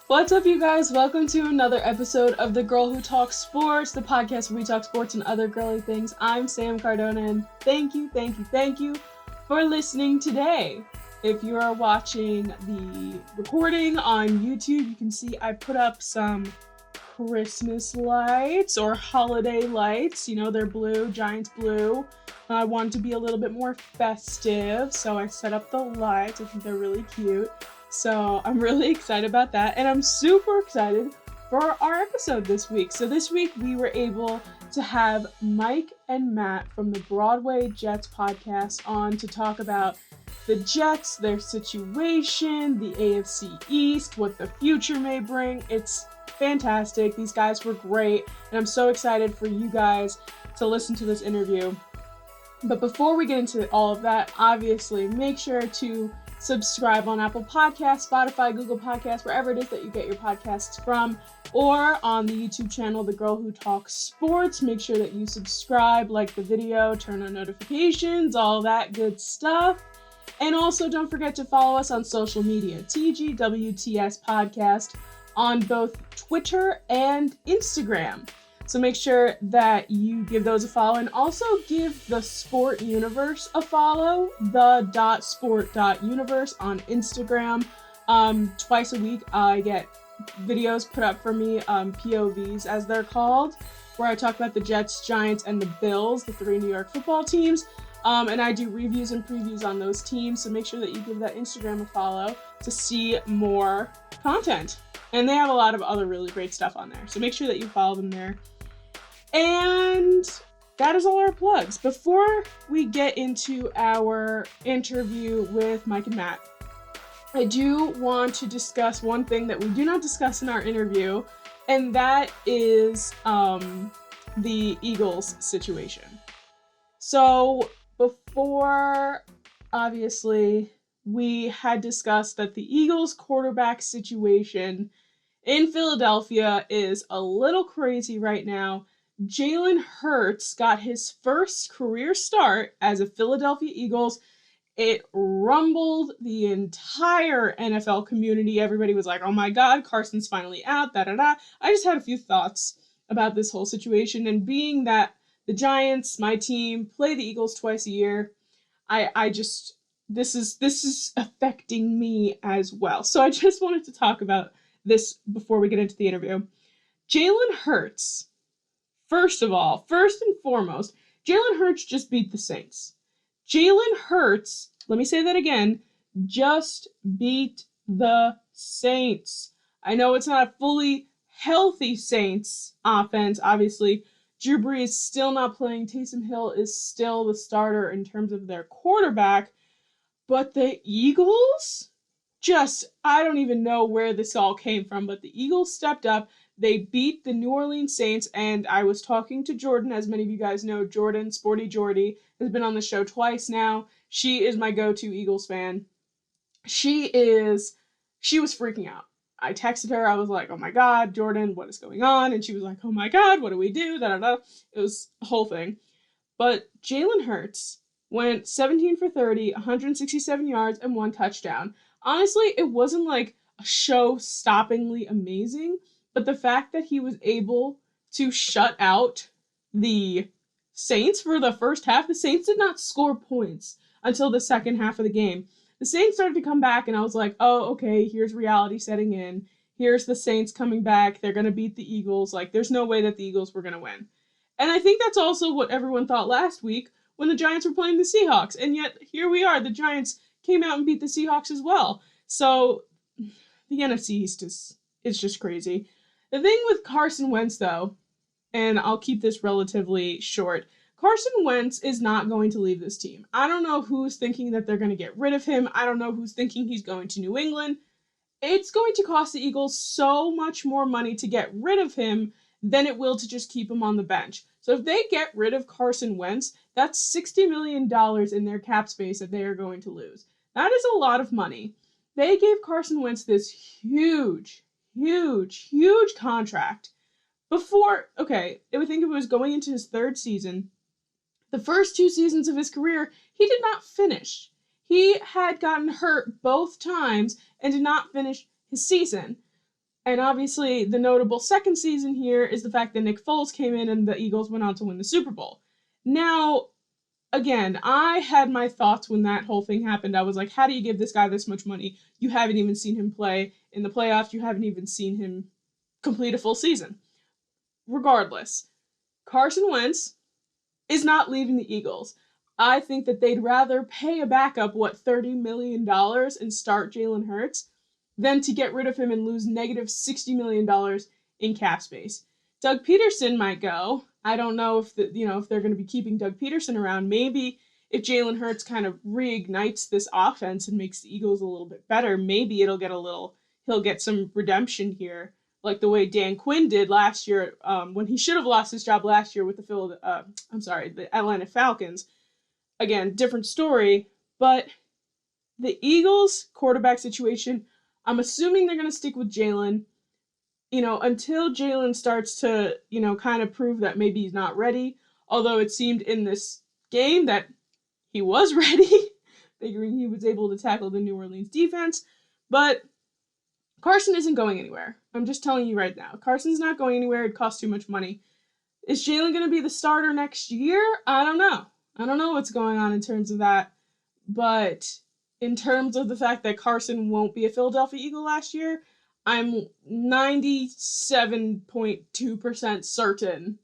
What's up, you guys? Welcome to another episode of The Girl Who Talks Sports, the podcast where we talk sports and other girly things. I'm Sam Cardona, and thank you for listening today. If you are watching the recording on YouTube, you can see I put up some Christmas lights or holiday lights. You know, they're blue, Giants blue. I wanted to be a little bit more festive, so I set up the lights. I think they're really cute. So I'm really excited about that, and I'm super excited for our episode this week. So this week we were able to have Mike and Matt from the Broadway Jets Podcast on to talk about the Jets, their situation, the AFC East, what the future may bring. It's fantastic. These guys were great, and I'm so excited for you guys to listen to this interview. But before we get into all of that, obviously make sure to subscribe on Apple Podcasts, Spotify, Google Podcasts, wherever it is that you get your podcasts from, or on the YouTube channel, The Girl Who Talks Sports. Make sure that you subscribe, like the video, turn on notifications, all that good stuff. And also don't forget to follow us on social media, TGWTS Podcast, on both Twitter and Instagram. So make sure that you give those a follow, and also give the Sport Universe a follow, the.sport.universe on Instagram. Twice a week I get videos put up for me, POVs as they're called, where I talk about the Jets, Giants, and the Bills, the three New York football teams. And I do reviews and previews on those teams, so make sure that you give that Instagram a follow to see more content. And they have a lot of other really great stuff on there, so make sure that you follow them there. And that is all our plugs. Before we get into our interview with Mike and Matt, I do want to discuss one thing that we do not discuss in our interview, and that is the Eagles situation. So before, obviously, we had discussed that the Eagles quarterback situation in Philadelphia is a little crazy right now. Jalen Hurts got his first career start as a Philadelphia Eagles. It rumbled the entire NFL community. Everybody was like, oh my God, Carson's finally out, da-da-da. I just had a few thoughts about this whole situation, and being that the Giants, my team, play the Eagles twice a year, this is affecting me as well. So I just wanted to talk about this before we get into the interview. Jalen Hurts. First and foremost, Jalen Hurts just beat the Saints. Jalen Hurts, let me say that again, just beat the Saints. I know it's not a fully healthy Saints offense, obviously. Drew Brees is still not playing. Taysom Hill is still the starter in terms of their quarterback. But the Eagles, I don't even know where this all came from, but the Eagles stepped up. They beat the New Orleans Saints, and I was talking to Jordan. As many of you guys know, Jordan, Sporty Jordy, has been on the show twice now. She is my go-to Eagles fan. She was freaking out. I texted her. I was like, oh my God, Jordan, what is going on? And she was like, oh my God, what do we do? Da-da-da. It was a whole thing. But Jalen Hurts went 17 for 30, 167 yards, and 1 touchdown. Honestly, it wasn't like a show-stoppingly amazing, but the fact that he was able to shut out the Saints for the first half, the Saints did not score points until the second half of the game. The Saints started to come back, and I was like, oh, okay, here's reality setting in. Here's the Saints coming back. They're going to beat the Eagles. Like, there's no way that the Eagles were going to win. And I think that's also what everyone thought last week when the Giants were playing the Seahawks. And yet, here we are. The Giants came out and beat the Seahawks as well. So, the NFC East is just crazy. The thing with Carson Wentz, though, and I'll keep this relatively short, Carson Wentz is not going to leave this team. I don't know who's thinking that they're going to get rid of him. I don't know who's thinking he's going to New England. It's going to cost the Eagles so much more money to get rid of him than it will to just keep him on the bench. So if they get rid of Carson Wentz, that's $60 million in their cap space that they are going to lose. That is a lot of money. They gave Carson Wentz this huge contract before, I think it was going into his third season. The first 2 seasons of his career, he did not finish. He had gotten hurt both times and did not finish his season. And obviously, the notable second season here is the fact that Nick Foles came in and the Eagles went on to win the Super Bowl. Now, again, I had my thoughts when that whole thing happened. I was like, how do you give this guy this much money? You haven't even seen him play in the playoffs. You haven't even seen him complete a full season. Regardless, Carson Wentz is not leaving the Eagles. I think that they'd rather pay a backup, $30 million and start Jalen Hurts than to get rid of him and lose negative $60 million in cap space. Doug Peterson might go. I don't know if if they're going to be keeping Doug Peterson around. Maybe if Jalen Hurts kind of reignites this offense and makes the Eagles a little bit better, maybe he'll get some redemption here, like the way Dan Quinn did last year when he should have lost his job last year with the Atlanta Falcons. Again, different story, but the Eagles quarterback situation, I'm assuming they're going to stick with Jalen. Until Jalen starts to, kind of prove that maybe he's not ready. Although it seemed in this game that he was ready, figuring he was able to tackle the New Orleans defense. But Carson isn't going anywhere. I'm just telling you right now. Carson's not going anywhere. It costs too much money. Is Jalen going to be the starter next year? I don't know. I don't know what's going on in terms of that. But in terms of the fact that Carson won't be a Philadelphia Eagle last year, I'm 97.2% certain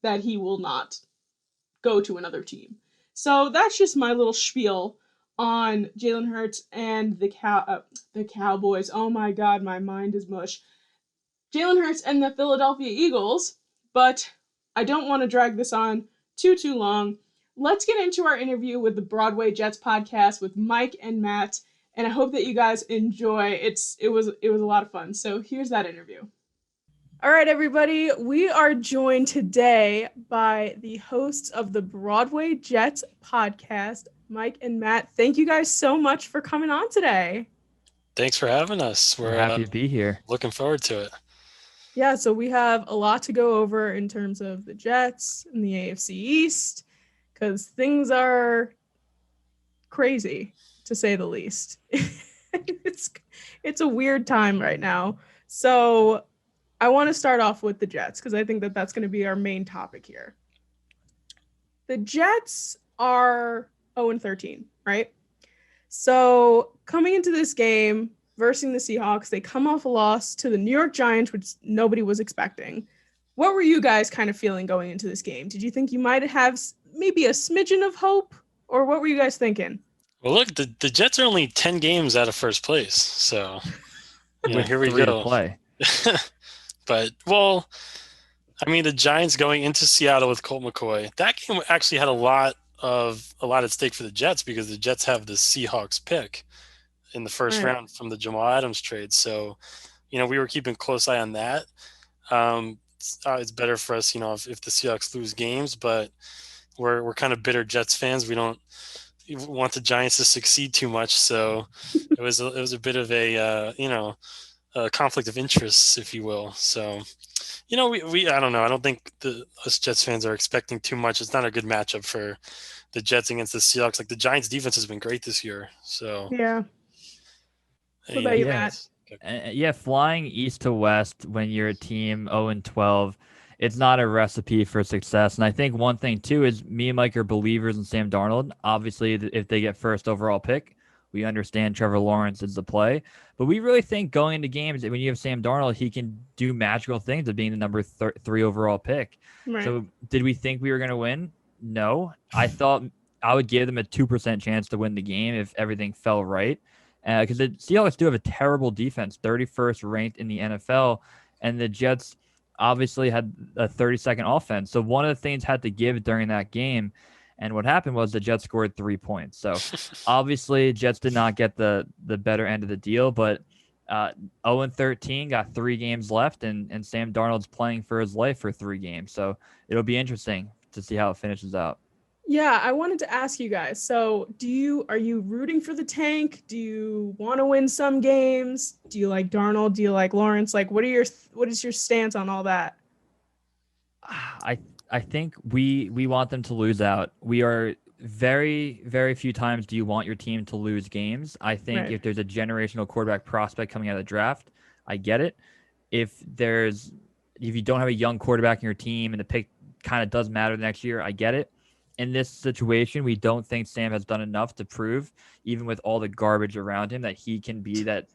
that he will not go to another team. So that's just my little spiel on Jalen Hurts and the Cowboys. Oh my God, my mind is mush. Jalen Hurts and the Philadelphia Eagles, but I don't want to drag this on too long. Let's get into our interview with the Broadway Jets podcast with Mike and Matt, and I hope that you guys enjoy. It was a lot of fun. So here's that interview. All right, everybody. We are joined today by the hosts of the Broadway Jets podcast, Mike and Matt. Thank you guys so much for coming on today. Thanks for having us. We're happy to be here. Looking forward to it. Yeah, so we have a lot to go over in terms of the Jets and the AFC East, because things are crazy, to say the least. It's a weird time right now. So I want to start off with the Jets, because I think that that's going to be our main topic here. The Jets are 0-13, right? So coming into this game versus the Seahawks, they come off a loss to the New York Giants, which nobody was expecting. What were you guys kind of feeling going into this game? Did you think you might have maybe a smidgen of hope, or what were you guys thinking? Well, look, the Jets are only 10 games out of first place, so here we go. To play. But, well, I mean, the Giants going into Seattle with Colt McCoy, that game actually had a lot at stake for the Jets, because the Jets have the Seahawks pick in the first round from the Jamal Adams trade. So, we were keeping a close eye on that. It's better for us, if the Seahawks lose games, but we're kind of bitter Jets fans. We don't want the Giants to succeed too much. So it was a bit of a conflict of interests, if you will. So, we I don't know. I don't think us Jets fans are expecting too much. It's not a good matchup for the Jets against the Seahawks. Like, the Giants defense has been great this year. So yeah. What about you, Matt? Yeah, flying east to west when you're a team 0-12, it's not a recipe for success. And I think one thing, too, is me and Mike are believers in Sam Darnold. Obviously, if they get first overall pick, we understand Trevor Lawrence is the play. But we really think going into games, when you have Sam Darnold, he can do magical things of being the number 3 overall pick. Right. So did we think we were going to win? No. I thought I would give them a 2% chance to win the game if everything fell right. Because the Seahawks do have a terrible defense, 31st ranked in the NFL, and the Jets obviously had a 32nd offense. So one of the things had to give during that game, and what happened was the Jets scored 3 points. So obviously Jets did not get the better end of the deal, but 0-13, got 3 games left, and Sam Darnold's playing for his life for 3 games. So it'll be interesting to see how it finishes out. Yeah, I wanted to ask you guys. So, are you rooting for the tank? Do you want to win some games? Do you like Darnold? Do you like Lawrence? Like, what is your stance on all that? I think we want them to lose out. We are very, very few times do you want your team to lose games. I think if there's a generational quarterback prospect coming out of the draft, I get it. if you don't have a young quarterback in your team and the pick kind of does matter the next year, I get it. In this situation, we don't think Sam has done enough to prove, even with all the garbage around him, that he can be that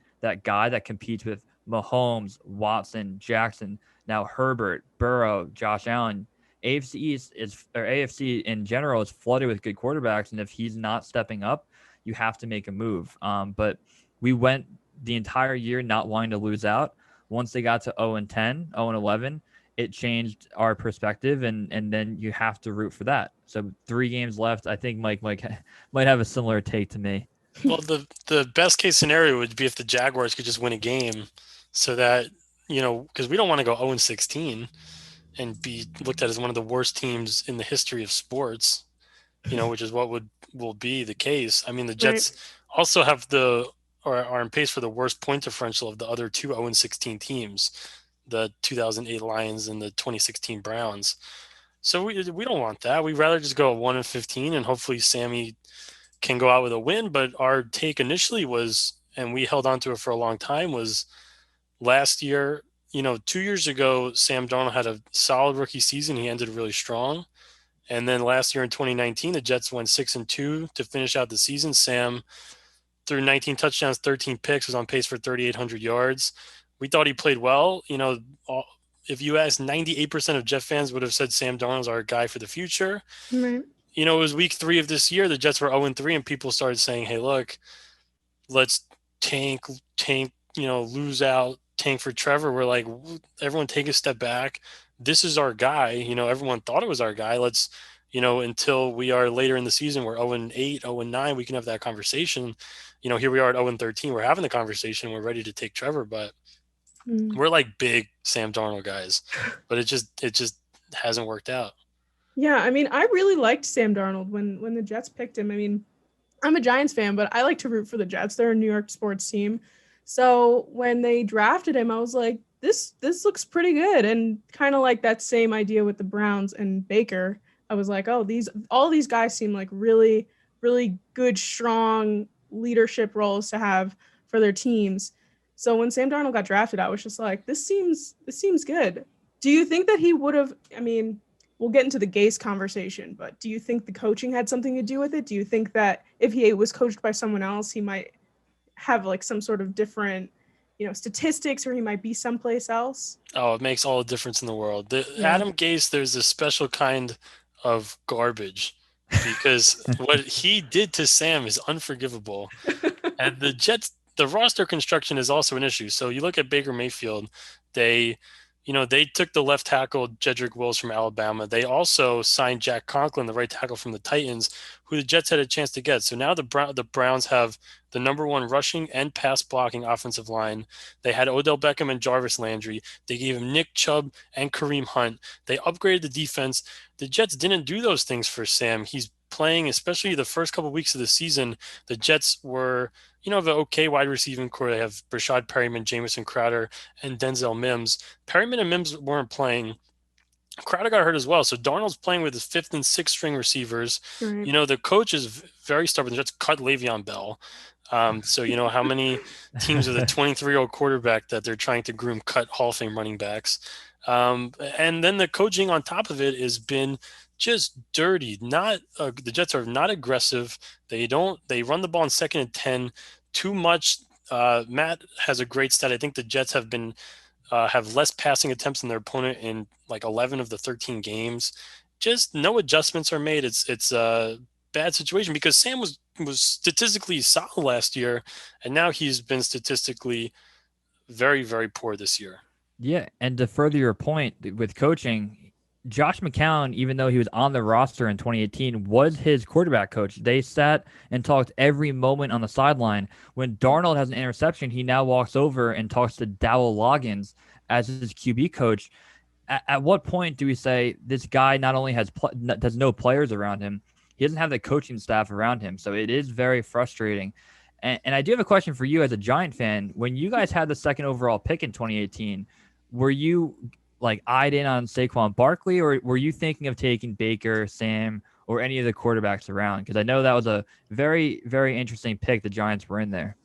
guy that competes with Mahomes, Watson, Jackson, now Herbert, Burrow, Josh Allen. AFC East or AFC in general is flooded with good quarterbacks, and if he's not stepping up, you have to make a move. But we went the entire year not wanting to lose out. Once they got to 0-10, 0-11, it changed our perspective, and then you have to root for that. So 3 games left. I think Mike might have a similar take to me. Well, the best case scenario would be if the Jaguars could just win a game, so that because we don't want to go 0-16 and be looked at as one of the worst teams in the history of sports, which is what will be the case. I mean, the Jets also have are on pace for the worst point differential of the other 2 0-16 teams, the 2008 Lions and the 2016 Browns. So we don't want that. We'd rather just go 1-15 and hopefully Sammy can go out with a win. But our take initially was, and we held on to it for a long time, was last year, 2 years ago, Sam Darnold had a solid rookie season. He ended really strong. And then last year in 2019, the Jets went 6-2 to finish out the season. Sam threw 19 touchdowns, 13 picks, was on pace for 3,800 yards. We thought he played well. If you asked, 98% of Jet fans would have said Sam Darnold's our guy for the future. Right. It was week 3 of this year. The Jets were 0-3, and people started saying, hey, look, let's tank, lose out, tank for Trevor. We're like, everyone take a step back. This is our guy. Everyone thought it was our guy. Let's, until we are later in the season, we're 0-8, 0-9, we can have that conversation. Here we are at 0-13. We're having the conversation. We're ready to take Trevor, but we're like big Sam Darnold guys, but it just hasn't worked out. Yeah, I mean, I really liked Sam Darnold when the Jets picked him. I mean, I'm a Giants fan, but I like to root for the Jets. They're a New York sports team. So when they drafted him, I was like, this looks pretty good. And kind of like that same idea with the Browns and Baker. I was like, oh, all these guys seem like really, really good, strong leadership roles to have for their teams. So when Sam Darnold got drafted, I was just like, this seems good. Do you think that he would have, I mean, we'll get into the Gase conversation, but do you think the coaching had something to do with it? Do you think that if he was coached by someone else, he might have like some sort of different, statistics, or he might be someplace else? Oh, it makes all the difference in the world. Adam Gase, there's a special kind of garbage because what he did to Sam is unforgivable. And the Jets, the roster construction is also an issue. So you look at Baker Mayfield, they took the left tackle Jedrick Wills from Alabama. They also signed Jack Conklin, the right tackle from the Titans, who the Jets had a chance to get. So now the Browns have the number 1 rushing and pass blocking offensive line. They had Odell Beckham and Jarvis Landry. They gave him Nick Chubb and Kareem Hunt. They upgraded the defense. The Jets didn't do those things for Sam. He's playing, especially the first couple of weeks of the season, the Jets were, have an okay wide receiving core. They have Brashad Perryman, Jamison Crowder, and Denzel Mims. Perryman and Mims weren't playing. Crowder got hurt as well. So Darnold's playing with his 5th and 6th string receivers. Right. The coach is very stubborn. The Jets cut Le'Veon Bell. So how many teams with a 23-year-old quarterback that they're trying to groom cut Hall of Fame running backs. And then the coaching on top of it has been just dirty. The Jets are not aggressive. They run the ball in 2nd and 10 too much. Matt has a great stat. I think the Jets have less passing attempts than their opponent in like 11 of the 13 games. Just no adjustments are made. It's a bad situation because Sam was statistically solid last year, and now he's been statistically very, very poor this year. Yeah, and to further your point with coaching, Josh McCown, even though he was on the roster in 2018, was his quarterback coach. They sat and talked every moment on the sideline. When Darnold has an interception, he now walks over and talks to Dowell Loggins as his QB coach. At what point do we say this guy not only has no players around him, he doesn't have the coaching staff around him? So it is very frustrating. And I do have a question for you as a Giant fan. When you guys had the 2nd overall pick in 2018, were you like eyed in on Saquon Barkley, or were you thinking of taking Baker, Sam, or any of the quarterbacks around? Because I know that was a very, very interesting pick the Giants were in there.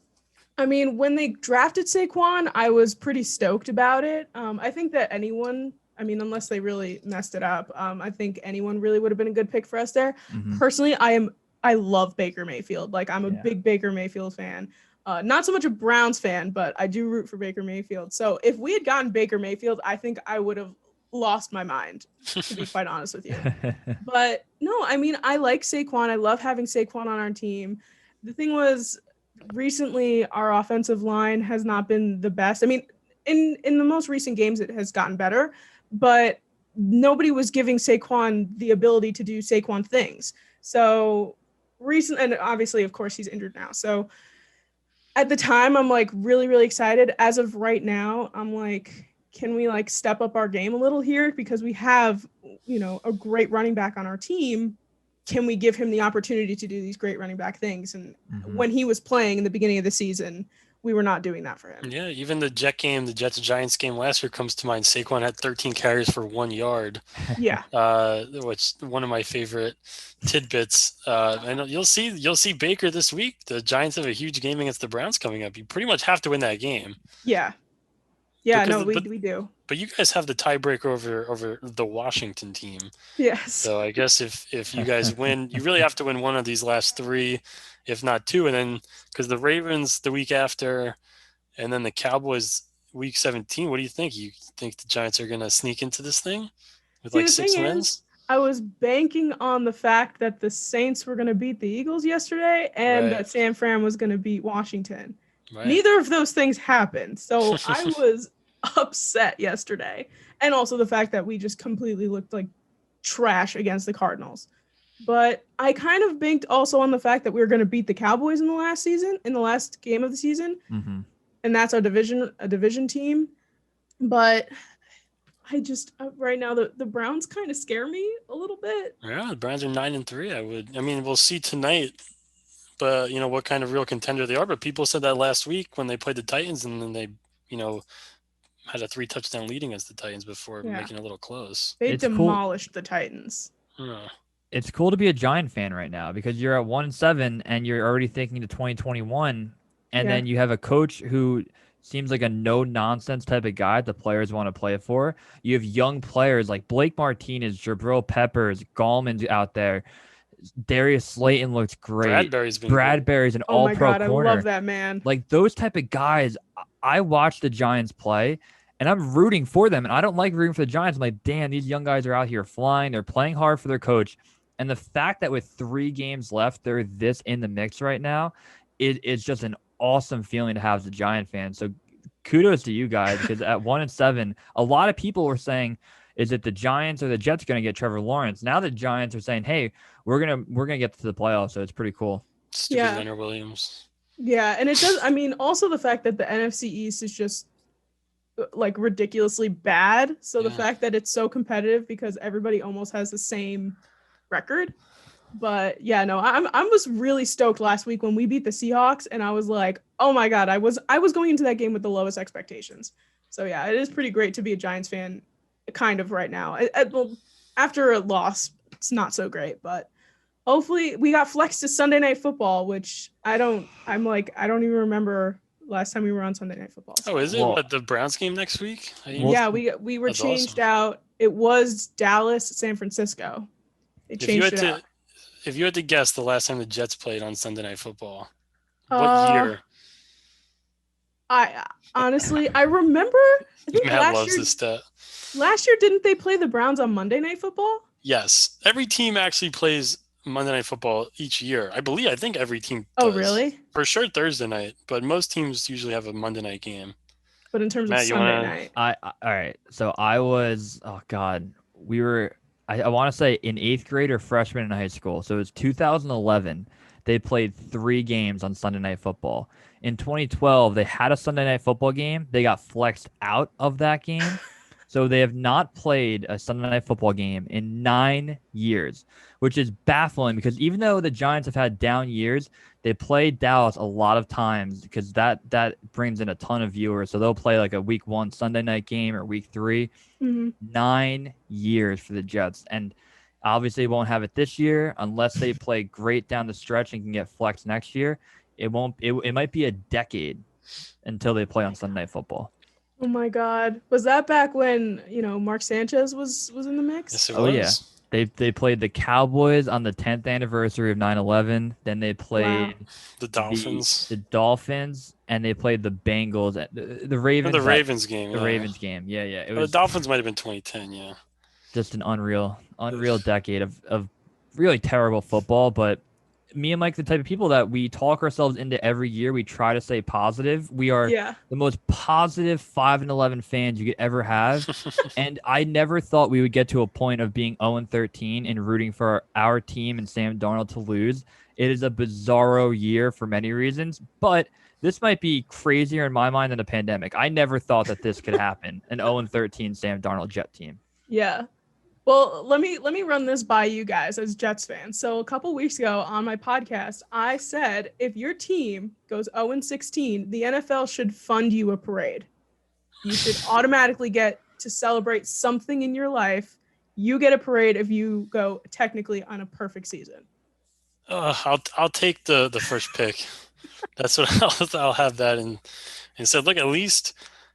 I mean, when they drafted Saquon, I was pretty stoked about it. I think that anyone, I mean, unless they really messed it up, I think anyone really would have been a good pick for us there. Mhm. Personally, I love Baker Mayfield. Like, I'm a big Baker Mayfield fan. Not so much a Browns fan, but I do root for Baker Mayfield. So if we had gotten Baker Mayfield, I think I would have lost my mind, to be quite honest with you. But no, I mean, I like Saquon. I love having Saquon on our team. The thing was, recently our offensive line has not been the best. I mean, in the most recent games it has gotten better, but nobody was giving Saquon the ability to do Saquon things. So and obviously of course he's injured now. So at the time I'm like really, really excited. As of right now, I'm like, can we like step up our game a little here? Because we have, a great running back on our team. Can we give him the opportunity to do these great running back things? And when he was playing in the beginning of the season, we were not doing that for him. Yeah, even the Jets-Giants game last year comes to mind. Saquon had 13 carries for 1 yard. Yeah. Which one of my favorite tidbits. And you'll see Baker this week. The Giants have a huge game against the Browns coming up. You pretty much have to win that game. Yeah. Yeah, we do. But you guys have the tiebreaker over the Washington team. Yes. So I guess if you guys win, you really have to win one of these last three, if not two. And then because the Ravens the week after, and then the Cowboys week 17, what do you think? You think the Giants are going to sneak into this thing with like 6 wins? I was banking on the fact that the Saints were going to beat the Eagles yesterday and that San Fran was going to beat Washington. Right. Neither of those things happened. So I was upset yesterday. And also the fact that we just completely looked like trash against the Cardinals. But I kind of banked also on the fact that we were going to beat the Cowboys in the last game of the season. Mm-hmm. And that's a division team. But I just right now the Browns kind of scare me a little bit. Yeah, the Browns are 9-3. I mean, we'll see tonight. But what kind of real contender they are. But people said that last week when they played the Titans, and then they, had a 3-touchdown lead against the Titans before making it a little close. They demolished the Titans. It's cool to be a Giant fan right now because you're at 1-7 and you're already thinking to 2021, and then you have a coach who seems like a no-nonsense type of guy the players want to play for. You have young players like Blake Martinez, Jabril Peppers, Gallman's out there. Darius Slayton looks great. Bradbury's an all-pro corner. I love that man. Like those type of guys, I watch the Giants play, and I'm rooting for them. And I don't like rooting for the Giants. I'm like, damn, these young guys are out here flying. They're playing hard for their coach. And the fact that with 3 games left, they're this in the mix right now, it's just an awesome feeling to have as a Giant fan. So kudos to you guys, because at 1-7, a lot of people were saying, is it the Giants or the Jets going to get Trevor Lawrence? Now the Giants are saying, hey, we're gonna get to the playoffs, so it's pretty cool. Stupid Leonard Williams. Yeah, and it does. I mean, also the fact that the NFC East is just like ridiculously bad. So the fact that it's so competitive because everybody almost has the same record. But yeah, no, I was really stoked last week when we beat the Seahawks, and I was like, oh my god, I was going into that game with the lowest expectations. So yeah, it is pretty great to be a Giants fan, kind of right now. After a loss, it's not so great, but hopefully we got flexed to Sunday Night Football, which I don't even remember last time we were on Sunday Night Football. So. Oh, is it the Browns game next week? Yeah, we were changed out. It was Dallas, San Francisco. They changed it out. If you had to guess the last time the Jets played on Sunday Night Football, what year? I honestly, I remember. I think Matt loves this stat. Last year, didn't they play the Browns on Monday Night Football? Yes. Every team actually plays Monday Night Football each year. I think every team does. Oh, really? For sure Thursday night, but most teams usually have a Monday night game. But in terms of Sunday night. All right. So I was, I want to say in 8th grade or freshman in high school. So it was 2011. They played 3 games on Sunday Night Football. In 2012, they had a Sunday Night Football game. They got flexed out of that game. So they have not played a Sunday Night Football game in 9 years, which is baffling because even though the Giants have had down years, they play Dallas a lot of times because that brings in a ton of viewers. So they'll play like a week 1 Sunday night game or week 3. Mm-hmm. 9 years for the Jets. And obviously won't have it this year unless they play great down the stretch and can get flexed next year. It won't. It might be a decade until they play on Sunday Night Football. Oh my God. Was that back when, Mark Sanchez was in the mix? Yes, it Oh was. yeah. They played the Cowboys on the 10th anniversary of 9/11. Then they played The Dolphins. the Dolphins, and they played the Bengals at the Ravens. The Ravens game. The yeah. Ravens game. Yeah. It The was Dolphins might have been 2010. Yeah. just an unreal decade of really terrible football. But me and Mike, the type of people that we talk ourselves into every year. We try to stay positive. We are the most positive 5-11 fans you could ever have. And I never thought we would get to a point of being 0-13 and rooting for our team and Sam Darnold to lose. It is a bizarro year for many reasons, but this might be crazier in my mind than a pandemic. I never thought that this could happen, an 0-13 Sam Darnold Jet team. Yeah. Well, let me run this by you guys as Jets fans. So a couple weeks ago on my podcast, I said if your team goes 0-16, the NFL should fund you a parade. You should automatically get to celebrate something in your life. You get a parade if you go technically on a perfect season. I'll take the first pick. That's what I'll have that and said, look, at least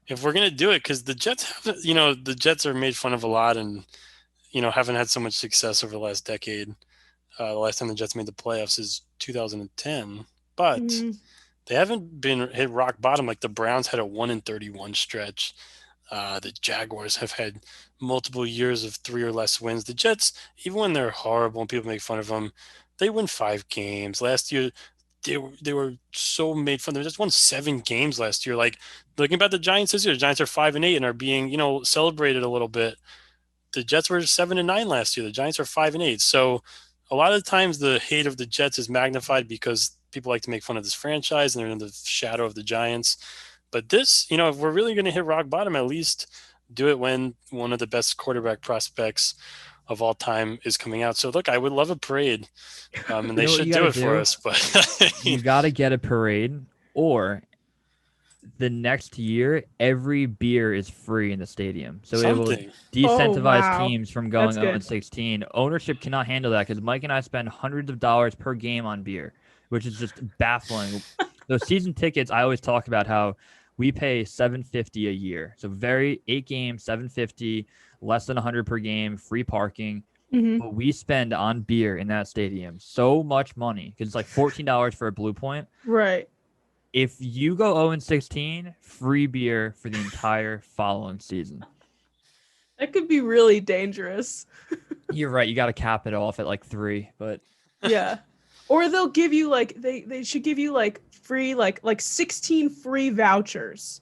if we're gonna do it, because the Jets have, the Jets are made fun of a lot and haven't had so much success over the last decade. The last time the Jets made the playoffs is 2010, but they haven't been hit rock bottom. Like the Browns had a 1-31 stretch. The Jaguars have had multiple years of 3 or less wins. The Jets, even when they're horrible and people make fun of them, they win 5 games. Last year, they were so made fun. They just won 7 games last year. Like looking about the Giants this year, the Giants are 5-8 and are being celebrated a little bit. The Jets were 7-9 last year. The Giants are 5-8. So a lot of times the hate of the Jets is magnified because people like to make fun of this franchise and they're in the shadow of the Giants. But this, if we're really going to hit rock bottom, at least do it when one of the best quarterback prospects of all time is coming out. So look, I would love a parade, and they should do it for us. But you got to get a parade, or the next year, every beer is free in the stadium. So it will decentivize teams from going 0-16. Ownership cannot handle that because Mike and I spend hundreds of dollars per game on beer, which is just baffling. Those season tickets, I always talk about how we pay $750 a year. So 8 games, $750, less than $100 per game, free parking. But we spend on beer in that stadium so much money because it's like $14 for a Blue Point. Right. If you go 0-16, free beer for the entire following season. That could be really dangerous. You're right. You got to cap it off at like 3, but yeah. Or they'll give you they should give you free like 16 free vouchers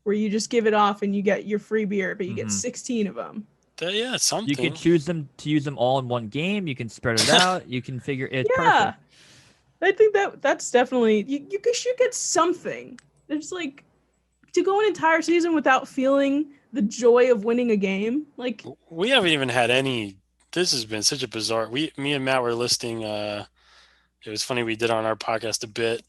where you just give it off and you get your free beer, but you get 16 of them. Yeah, something. You can choose them to use them all in one game. You can spread it out. You can figure it's perfect. I think that's definitely you should get something. It's like to go an entire season without feeling the joy of winning a game. Like we haven't even had any. This has been such a bizarre. Me and Matt were listing. It was funny. We did on our podcast a bit.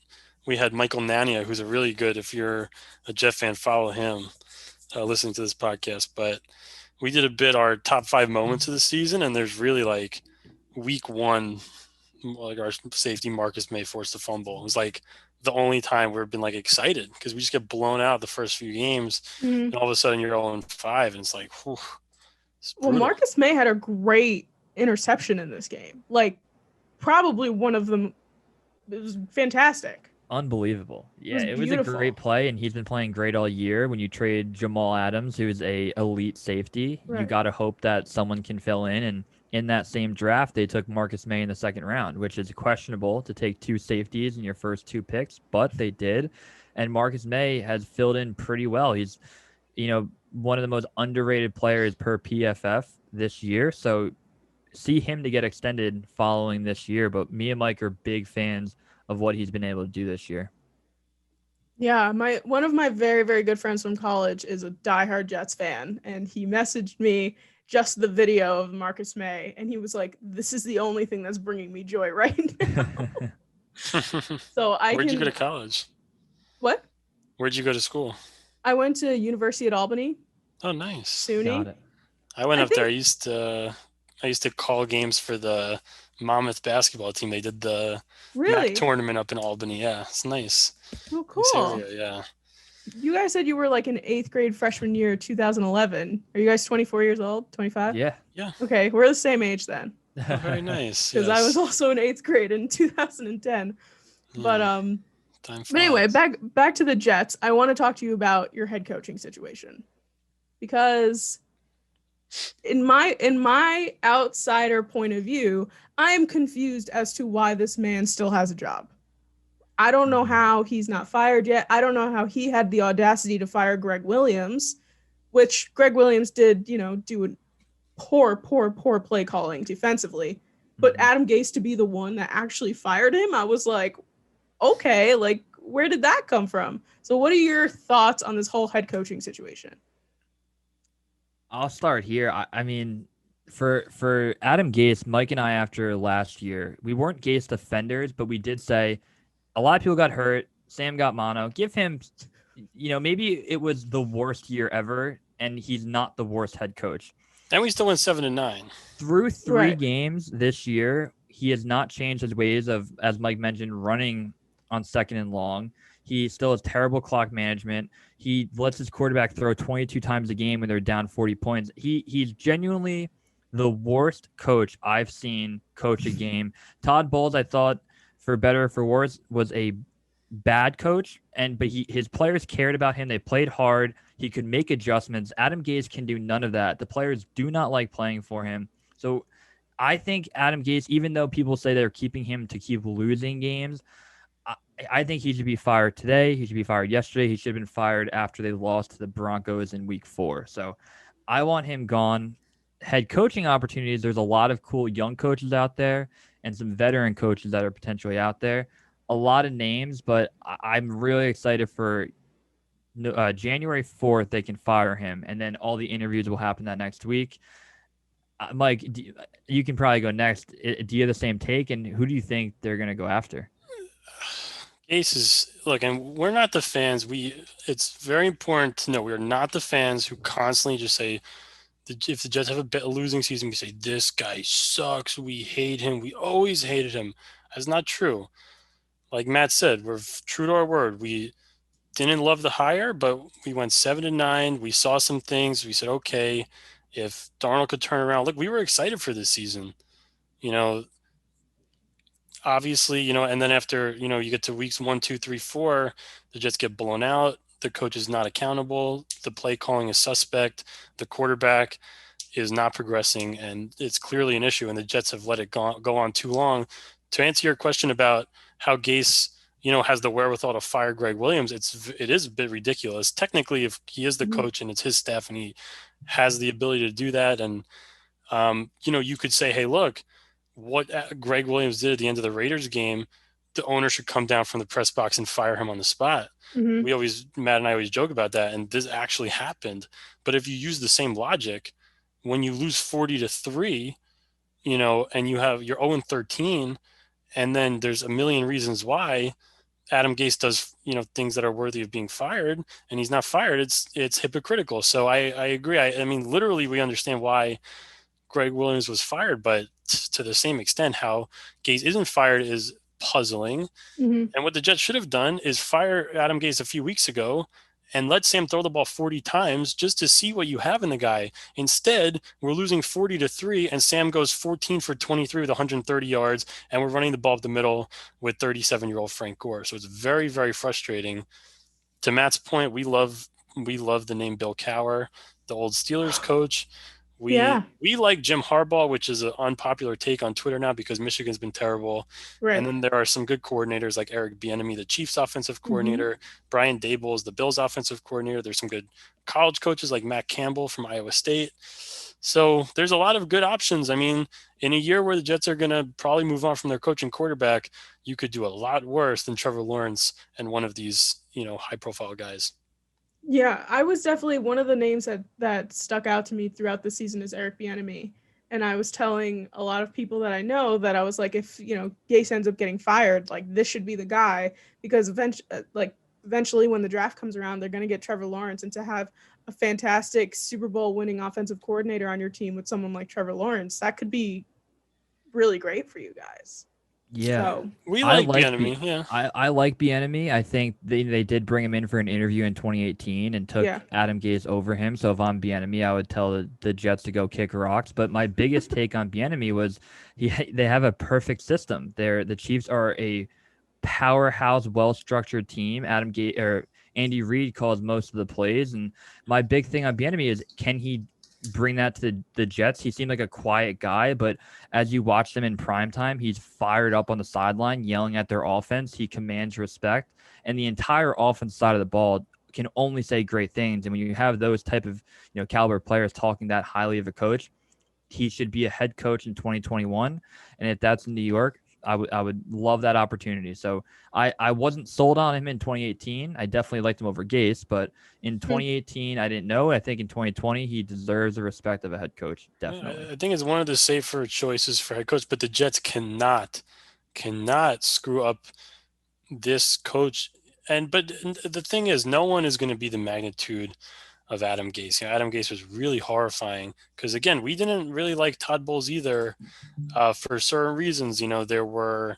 We had Michael Nania, who's a really good. If you're a Jet fan, follow him. Listening to this podcast, but we did a bit our top 5 moments of the season, and there's really like week 1. Like our safety Marcus May forced a fumble. It was like the only time we've been like excited because we just get blown out the first few games, and all of a sudden you're 0-5, and it's like, whew, it's well, Marcus May had a great interception in this game. Like probably one of them. It was fantastic. Unbelievable. Yeah, it was a great play, and he's been playing great all year. When you trade Jamal Adams, who's a elite safety, you got to hope that someone can fill in. And in that same draft, they took Marcus May in the 2nd round, which is questionable to take 2 safeties in your first 2 picks, but they did. And Marcus May has filled in pretty well. He's, one of the most underrated players per PFF this year. So see him to get extended following this year. But me and Mike are big fans of what he's been able to do this year. Yeah, one of my very, very good friends from college is a diehard Jets fan, and he messaged me just the video of Marcus May, and he was like, "This is the only thing that's bringing me joy right now." So Where'd you go to college? What? Where'd you go to school? I went to University at Albany. Oh, nice. SUNY. I went up there. I used to call games for the Monmouth basketball team. They did the MAC Really? tournament up in Albany. Yeah, it's nice. Oh, Nice cool. area, yeah. You guys said you were like in 8th grade freshman year, 2011. Are you guys 24 years old? 25? Yeah. Yeah. Okay, we're the same age then. Oh, very nice. Because I was also in 8th grade in 2010. But Time but anyway, flies. back to the Jets. I want to talk to you about your head coaching situation. Because in my outsider point of view, I am confused as to why this man still has a job. I don't know how he's not fired yet. I don't know how he had the audacity to fire Greg Williams, which Greg Williams did, do a poor play calling defensively. But Adam Gase to be the one that actually fired him, I was like, okay, like, where did that come from? So what are your thoughts on this whole head coaching situation? I'll start here. I mean, for Adam Gase, Mike and I, after last year, we weren't Gase defenders, but we did say a lot of people got hurt. Sam got mono. Give him, maybe it was the worst year ever, and he's not the worst head coach. And we still went 7-9. Through 3 games this year, he has not changed his ways of, as Mike mentioned, running on 2nd and long. He still has terrible clock management. He lets his quarterback throw 22 times a game when they're down 40 points. He's genuinely the worst coach I've seen coach a game. Todd Bowles, I thought, for better or for worse, was a bad coach, but his players cared about him. They played hard. He could make adjustments. Adam Gase can do none of that. The players do not like playing for him. So I think Adam Gase, even though people say they're keeping him to keep losing games, I think he should be fired today. He should be fired yesterday. He should have been fired after they lost to the Broncos in week 4. So I want him gone. Head coaching opportunities, there's a lot of cool young coaches out there and some veteran coaches that are potentially out there. A lot of names, but I'm really excited for January 4th, they can fire him, and then all the interviews will happen that next week. Mike, you can probably go next. Do you have the same take, and who do you think they're going to go after? Gase is, look, and we're not the fans. It's very important to know we're not the fans who constantly just say, if the Jets have a losing season, we say, this guy sucks. We hate him. We always hated him. That's not true. Like Matt said, we're true to our word. We didn't love the hire, but we went 7-9. We saw some things. We said, okay, if Darnold could turn around, look, we were excited for this season. Obviously, and then after, you get to weeks 1, 2, 3, 4, the Jets get blown out. The coach is not accountable. The play calling is suspect. The quarterback is not progressing, and it's clearly an issue, and the Jets have let it go on too long. To answer your question about how Gase, has the wherewithal to fire Greg Williams, it is a bit ridiculous. Technically, if he is the coach and it's his staff and he has the ability to do that, and, you could say, hey, look, what Greg Williams did at the end of the Raiders game, the owner should come down from the press box and fire him on the spot. Matt and I always joke about that, and this actually happened. But if you use the same logic, when you lose 40-3, and you're 0-13, and then there's a million reasons why Adam Gase does, things that are worthy of being fired, and he's not fired, it's hypocritical. So I agree. I mean, literally, we understand why Greg Williams was fired, but to the same extent, how Gase isn't fired is puzzling. And what the Jets should have done is fire Adam Gase a few weeks ago and let Sam throw the ball 40 times just to see what you have in the guy. Instead, we're losing 40-3, and Sam goes 14 for 23 with 130 yards, and we're running the ball up the middle with 37-year-old Frank Gore. So it's very, very frustrating. To Matt's point, we love the name Bill Cowher, the old Steelers coach. We like Jim Harbaugh, which is an unpopular take on Twitter now because Michigan's been terrible. Right. And then there are some good coordinators like Eric Bieniemy, the Chiefs offensive coordinator, Brian Daboll, the Bills offensive coordinator. There's some good college coaches like Matt Campbell from Iowa State. So there's a lot of good options. I mean, in a year where the Jets are going to probably move on from their coach and quarterback, you could do a lot worse than Trevor Lawrence and one of these, high-profile guys. Yeah, I was definitely one of the names that stuck out to me throughout the season is Eric Bieniemy. And I was telling a lot of people that I know that I was like, if, Gase ends up getting fired, like this should be the guy, because eventually when the draft comes around, they're going to get Trevor Lawrence, and to have a fantastic Super Bowl winning offensive coordinator on your team with someone like Trevor Lawrence, that could be really great for you guys. Yeah. So, We I like like Bieniemy, yeah. I like Bieniemy. I think they did bring him in for an interview in 2018 and took yeah. Adam Gase over him. So if I'm Bieniemy, I would tell the Jets to go kick rocks. But my biggest take on Bieniemy was they have a perfect system. The Chiefs are a powerhouse, well-structured team. Andy Reid calls most of the plays, and my big thing on Bieniemy is, can he bring that to the Jets? He seemed like a quiet guy, but as you watch them in prime time, he's fired up on the sideline, yelling at their offense. He commands respect, and the entire offense side of the ball can only say great things. And when you have those type of caliber players talking that highly of a coach, he should be a head coach in 2021. And if that's in New York, I would love that opportunity. So I wasn't sold on him in 2018. I definitely liked him over Gase, but in 2018, I didn't know. I think in 2020, he deserves the respect of a head coach. Definitely. I think it's one of the safer choices for head coach, but the Jets cannot screw up this coach. But the thing is, no one is going to be the magnitude of Adam Gase. Adam Gase was really horrifying because, again, we didn't really like Todd Bowles either for certain reasons. There were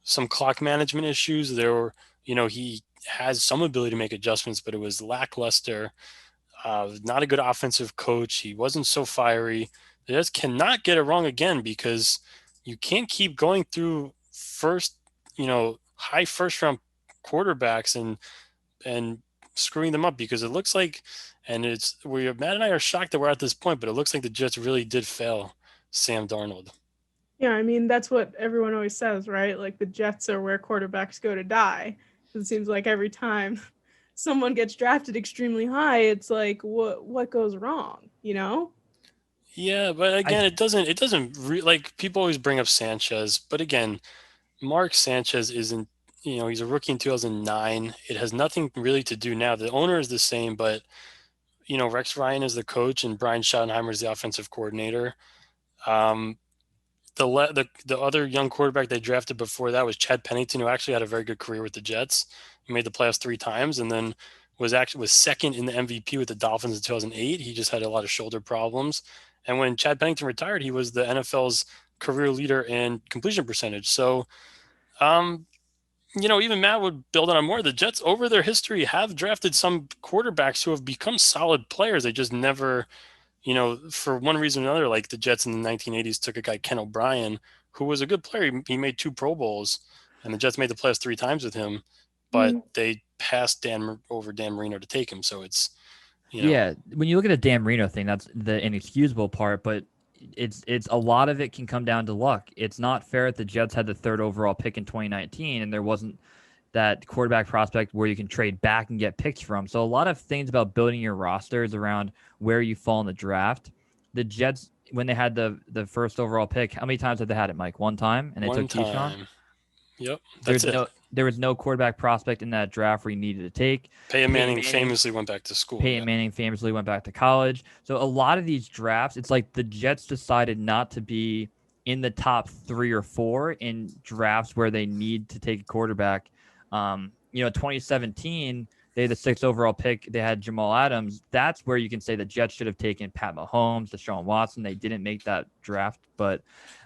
some clock management issues. There were, he has some ability to make adjustments, but it was lackluster. Not a good offensive coach. He wasn't so fiery. They just cannot get it wrong again, because you can't keep going through high first round quarterbacks and screwing them up, because it looks like, and Matt and I are shocked that we're at this point, but it looks like the Jets really did fail Sam Darnold. Yeah, I mean, that's what everyone always says, right? Like, the Jets are where quarterbacks go to die. It seems like every time someone gets drafted extremely high, it's like, what goes wrong, Yeah, but again, it doesn't like, people always bring up Sanchez, but again, Mark Sanchez isn't, he's a rookie in 2009. It has nothing really to do now. The owner is the same, but Rex Ryan is the coach and Brian Schottenheimer is the offensive coordinator. The other young quarterback they drafted before that was Chad Pennington, who actually had a very good career with the Jets. He made the playoffs 3 times, and then was second in the MVP with the Dolphins in 2008. He just had a lot of shoulder problems. And when Chad Pennington retired, he was the NFL's career leader in completion percentage. So, even Matt would build on more. The Jets, over their history, have drafted some quarterbacks who have become solid players. They just never, for one reason or another, like the Jets in the 1980s took a guy, Ken O'Brien, who was a good player. He made 2 Pro Bowls, and the Jets made the playoffs 3 times with him, but they passed Dan Marino to take him. So it's, Yeah, when you look at the Dan Marino thing, that's the inexcusable part, but it's a lot of it can come down to luck. It's not fair that the Jets had the 3rd overall pick in 2019 and there wasn't that quarterback prospect where you can trade back and get picks from. So a lot of things about building your rosters around where you fall in the draft. The Jets, when they had the 1st overall pick, how many times have they had it, Mike? 1 time, and they took Keyshawn? Yep, that's it. There was no quarterback prospect in that draft where you needed to take. Peyton Manning famously went back to school. Manning famously went back to college. So a lot of these drafts, it's like the Jets decided not to be in the top 3 or 4 in drafts where they need to take a quarterback. 2017, they had the 6th overall pick. They had Jamal Adams. That's where you can say the Jets should have taken Pat Mahomes, Deshaun Watson. They didn't make that draft, but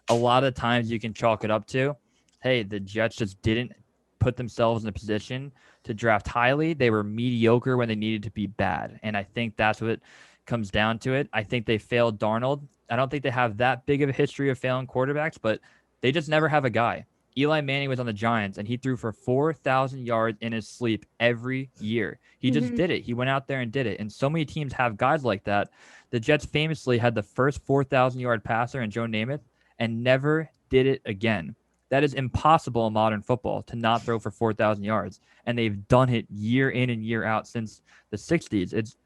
a lot of times you can chalk it up to, hey, the Jets just didn't put themselves in a position to draft highly. They were mediocre when they needed to be bad. And I think that's what comes down to it. I think they failed Darnold. I don't think they have that big of a history of failing quarterbacks, but they just never have a guy. Eli Manning was on the Giants, and he threw for 4,000 yards in his sleep every year. He just did it. He went out there and did it. And so many teams have guys like that. The Jets famously had the first 4,000-yard passer in Joe Namath and never did it again. That is impossible in modern football, to not throw for 4,000 yards. And they've done it year in and year out since the 60s. It's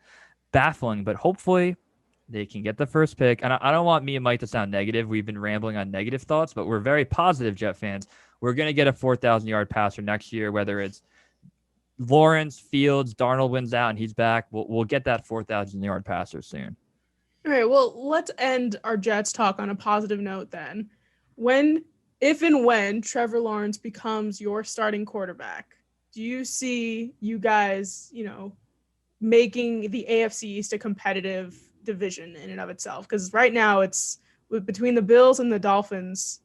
baffling, but hopefully they can get the 1st pick. And I don't want me and Mike to sound negative. We've been rambling on negative thoughts, but we're very positive, Jet fans. We're going to get a 4,000-yard passer next year, whether it's Lawrence, Fields, Darnold wins out and he's back. We'll get that 4,000-yard passer soon. All right, well, let's end our Jets talk on a positive note then. If and when Trevor Lawrence becomes your starting quarterback, do you see you guys, making the AFC East a competitive division in and of itself? Because right now it's between the Bills and the Dolphins.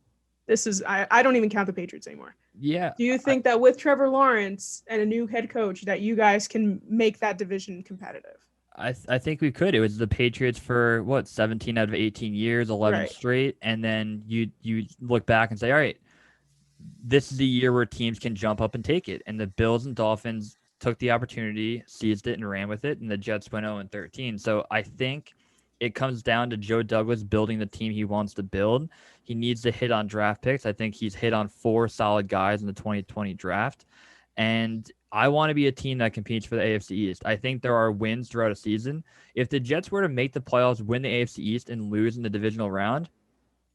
I don't even count the Patriots anymore. Yeah. Do you think that with Trevor Lawrence and a new head coach that you guys can make that division competitive? I think we could. It was the Patriots for 17 out of 18 years, 11 Right. straight, and then you look back and say, all right, this is the year where teams can jump up and take it. And the Bills and Dolphins took the opportunity, seized it, and ran with it, and the Jets went 0-13. So I think it comes down to Joe Douglas building the team he wants to build. He needs to hit on draft picks. I think he's hit on 4 solid guys in the 2020 draft. And I want to be a team that competes for the AFC East. I think there are wins throughout a season. If the Jets were to make the playoffs, win the AFC East, and lose in the divisional round,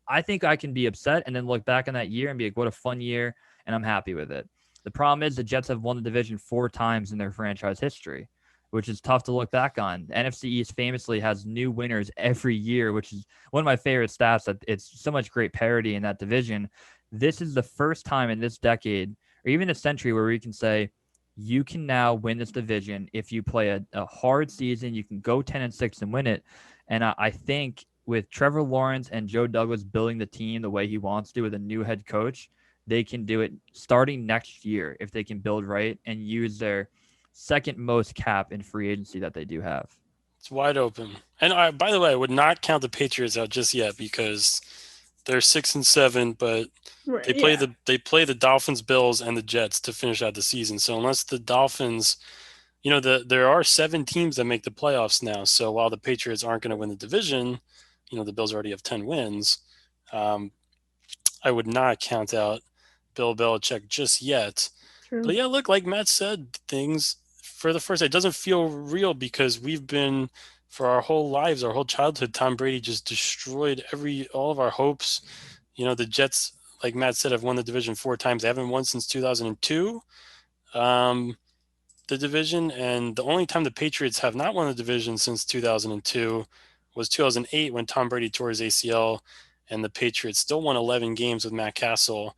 I think I can be upset and then look back on that year and be like, what a fun year, and I'm happy with it. The problem is the Jets have won the division 4 times in their franchise history, which is tough to look back on. The NFC East famously has new winners every year, which is one of my favorite stats, that it's so much great parity in that division. This is the first time in this decade, or even a century, where we can say you can now win this division if you play a hard season. You can go 10-6 and win it. And I think with Trevor Lawrence and Joe Douglas building the team the way he wants to with a new head coach, they can do it starting next year if they can build right and use their second most cap in free agency that they do have. It's wide open. And by the way, I would not count the Patriots out just yet because they're 6-7, but Right, they play the Dolphins, Bills, and the Jets to finish out the season. So unless the Dolphins, there are 7 teams that make the playoffs now. So while the Patriots aren't going to win the division, the Bills already have 10 wins. I would not count out Bill Belichick just yet. True. But yeah, look, like Matt said, things for the first, it doesn't feel real because we've been, for our whole lives, our whole childhood, Tom Brady just destroyed all of our hopes. The Jets, like Matt said, have won the division 4 times. They haven't won since 2002. The division, and the only time the Patriots have not won the division since 2002 was 2008 when Tom Brady tore his ACL, and the Patriots still won 11 games with Matt Castle,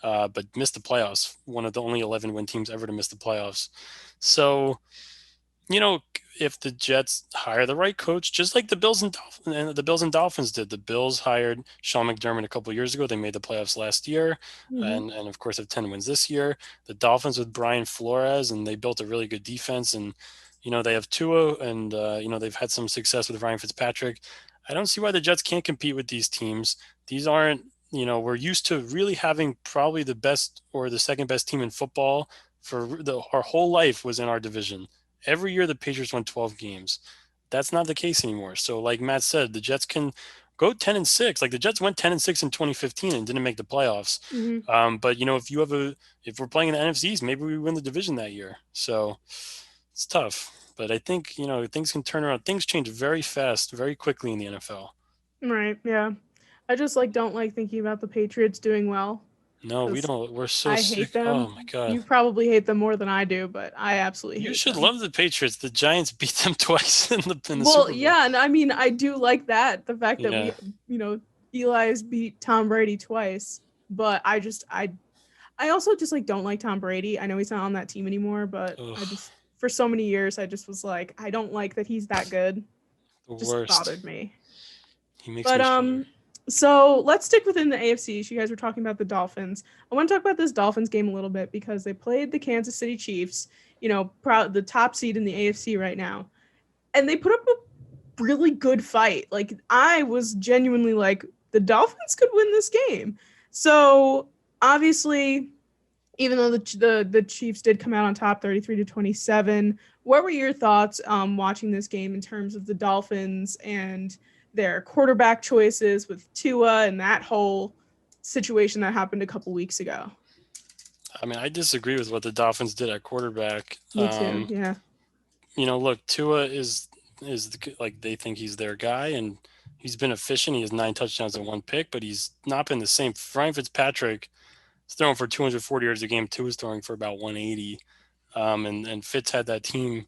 but missed the playoffs. One of the only 11 win teams ever to miss the playoffs. So, if the Jets hire the right coach, just like the Bills and Dolphins did. The Bills hired Sean McDermott a couple of years ago. They made the playoffs last year, and of course have 10 wins this year. The Dolphins with Brian Flores, and they built a really good defense. And they have Tua, and they've had some success with Ryan Fitzpatrick. I don't see why the Jets can't compete with these teams. These aren't, we're used to really having probably the best or the second best team in football for our whole life was in our division. Every year the Patriots won 12 games. That's not the case anymore. So like Matt said, the Jets can go 10-6. Like the Jets went 10-6 in 2015 and didn't make the playoffs. But if we're playing in the NFCs, maybe we win the division that year. So it's tough. But I think, things can turn around. Things change very fast, very quickly in the NFL. Right, yeah. I just don't like thinking about the Patriots doing well. No, we don't. We're so I sick. hate them. Oh my God. You probably hate them more than I do, but I absolutely hate them. You should love the Patriots. The Giants beat them twice in the Super Bowl. Yeah, and I mean, I do like that. The fact that Eli's beat Tom Brady twice, but I also just don't like Tom Brady. I know he's not on that team anymore, but I just, for so many years, I just was like, I don't like that he's that good. The just worst. bothered me. He makes me shiver. So let's stick within the AFC. So you guys were talking about the Dolphins. I want to talk about this Dolphins game a little bit because they played the Kansas City Chiefs, the top seed in the AFC right now. And they put up a really good fight. Like, I was genuinely like, the Dolphins could win this game. So obviously, even though the Chiefs did come out on top 33-27, what were your thoughts watching this game in terms of the Dolphins and their quarterback choices with Tua and that whole situation that happened a couple weeks ago? I mean, I disagree with what the Dolphins did at quarterback. Me too, yeah. Look, Tua is they think he's their guy, and he's been efficient. He has 9 touchdowns and 1 pick, but he's not been the same. Ryan Fitzpatrick is throwing for 240 yards a game. Tua is throwing for about 180. And Fitz had that team,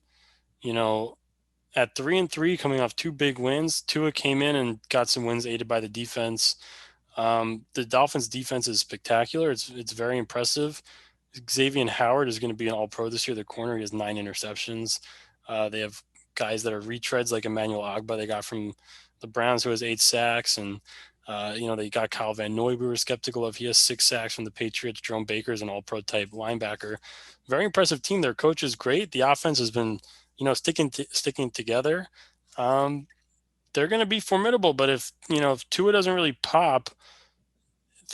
at 3-3, coming off 2 big wins. Tua came in and got some wins aided by the defense. The Dolphins' defense is spectacular. It's very impressive. Xavier Howard is going to be an All-Pro this year. The corner, he has 9 interceptions. They have guys that are retreads like Emmanuel Ogbah they got from the Browns, who has 8 sacks, and They got Kyle Van Noy. We were skeptical of. He has 6 sacks from the Patriots. Jerome Baker's an all-pro type linebacker. Very impressive team. Their coach is great. The offense has been, sticking together. They're going to be formidable. But if Tua doesn't really pop,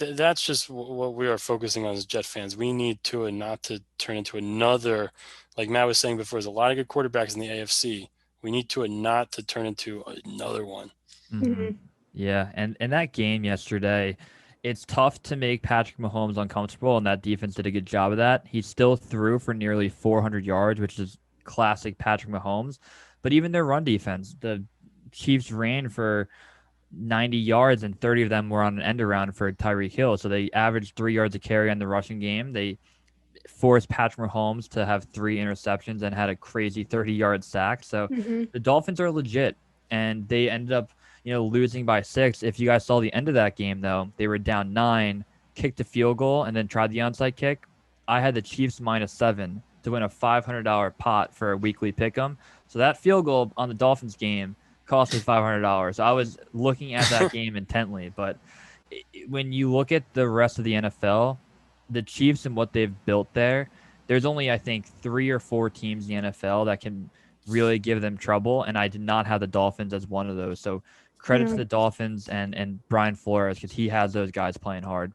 that's just what we are focusing on as Jet fans. We need Tua not to turn into another, like Matt was saying before, there's a lot of good quarterbacks in the AFC. We need Tua not to turn into another one. Mm-hmm. Yeah, and in that game yesterday, it's tough to make Patrick Mahomes uncomfortable, and that defense did a good job of that. He still threw for nearly 400 yards, which is classic Patrick Mahomes. But even their run defense, the Chiefs ran for 90 yards, and 30 of them were on an end around for Tyreek Hill. So they averaged 3 yards a carry on the rushing game. They forced Patrick Mahomes to have 3 interceptions and had a crazy 30-yard sack. So the Dolphins are legit, and they ended up losing by 6. If you guys saw the end of that game, though, they were down 9, kicked a field goal, and then tried the onside kick. I had the Chiefs -7 to win a $500 pot for a weekly pick'em. So that field goal on the Dolphins game cost me $500. I was looking at that game intently, but when you look at the rest of the NFL, the Chiefs and what they've built there's only, I think, 3 or 4 teams in the NFL that can really give them trouble, and I did not have the Dolphins as one of those. So credit to the Dolphins and Brian Flores, because he has those guys playing hard.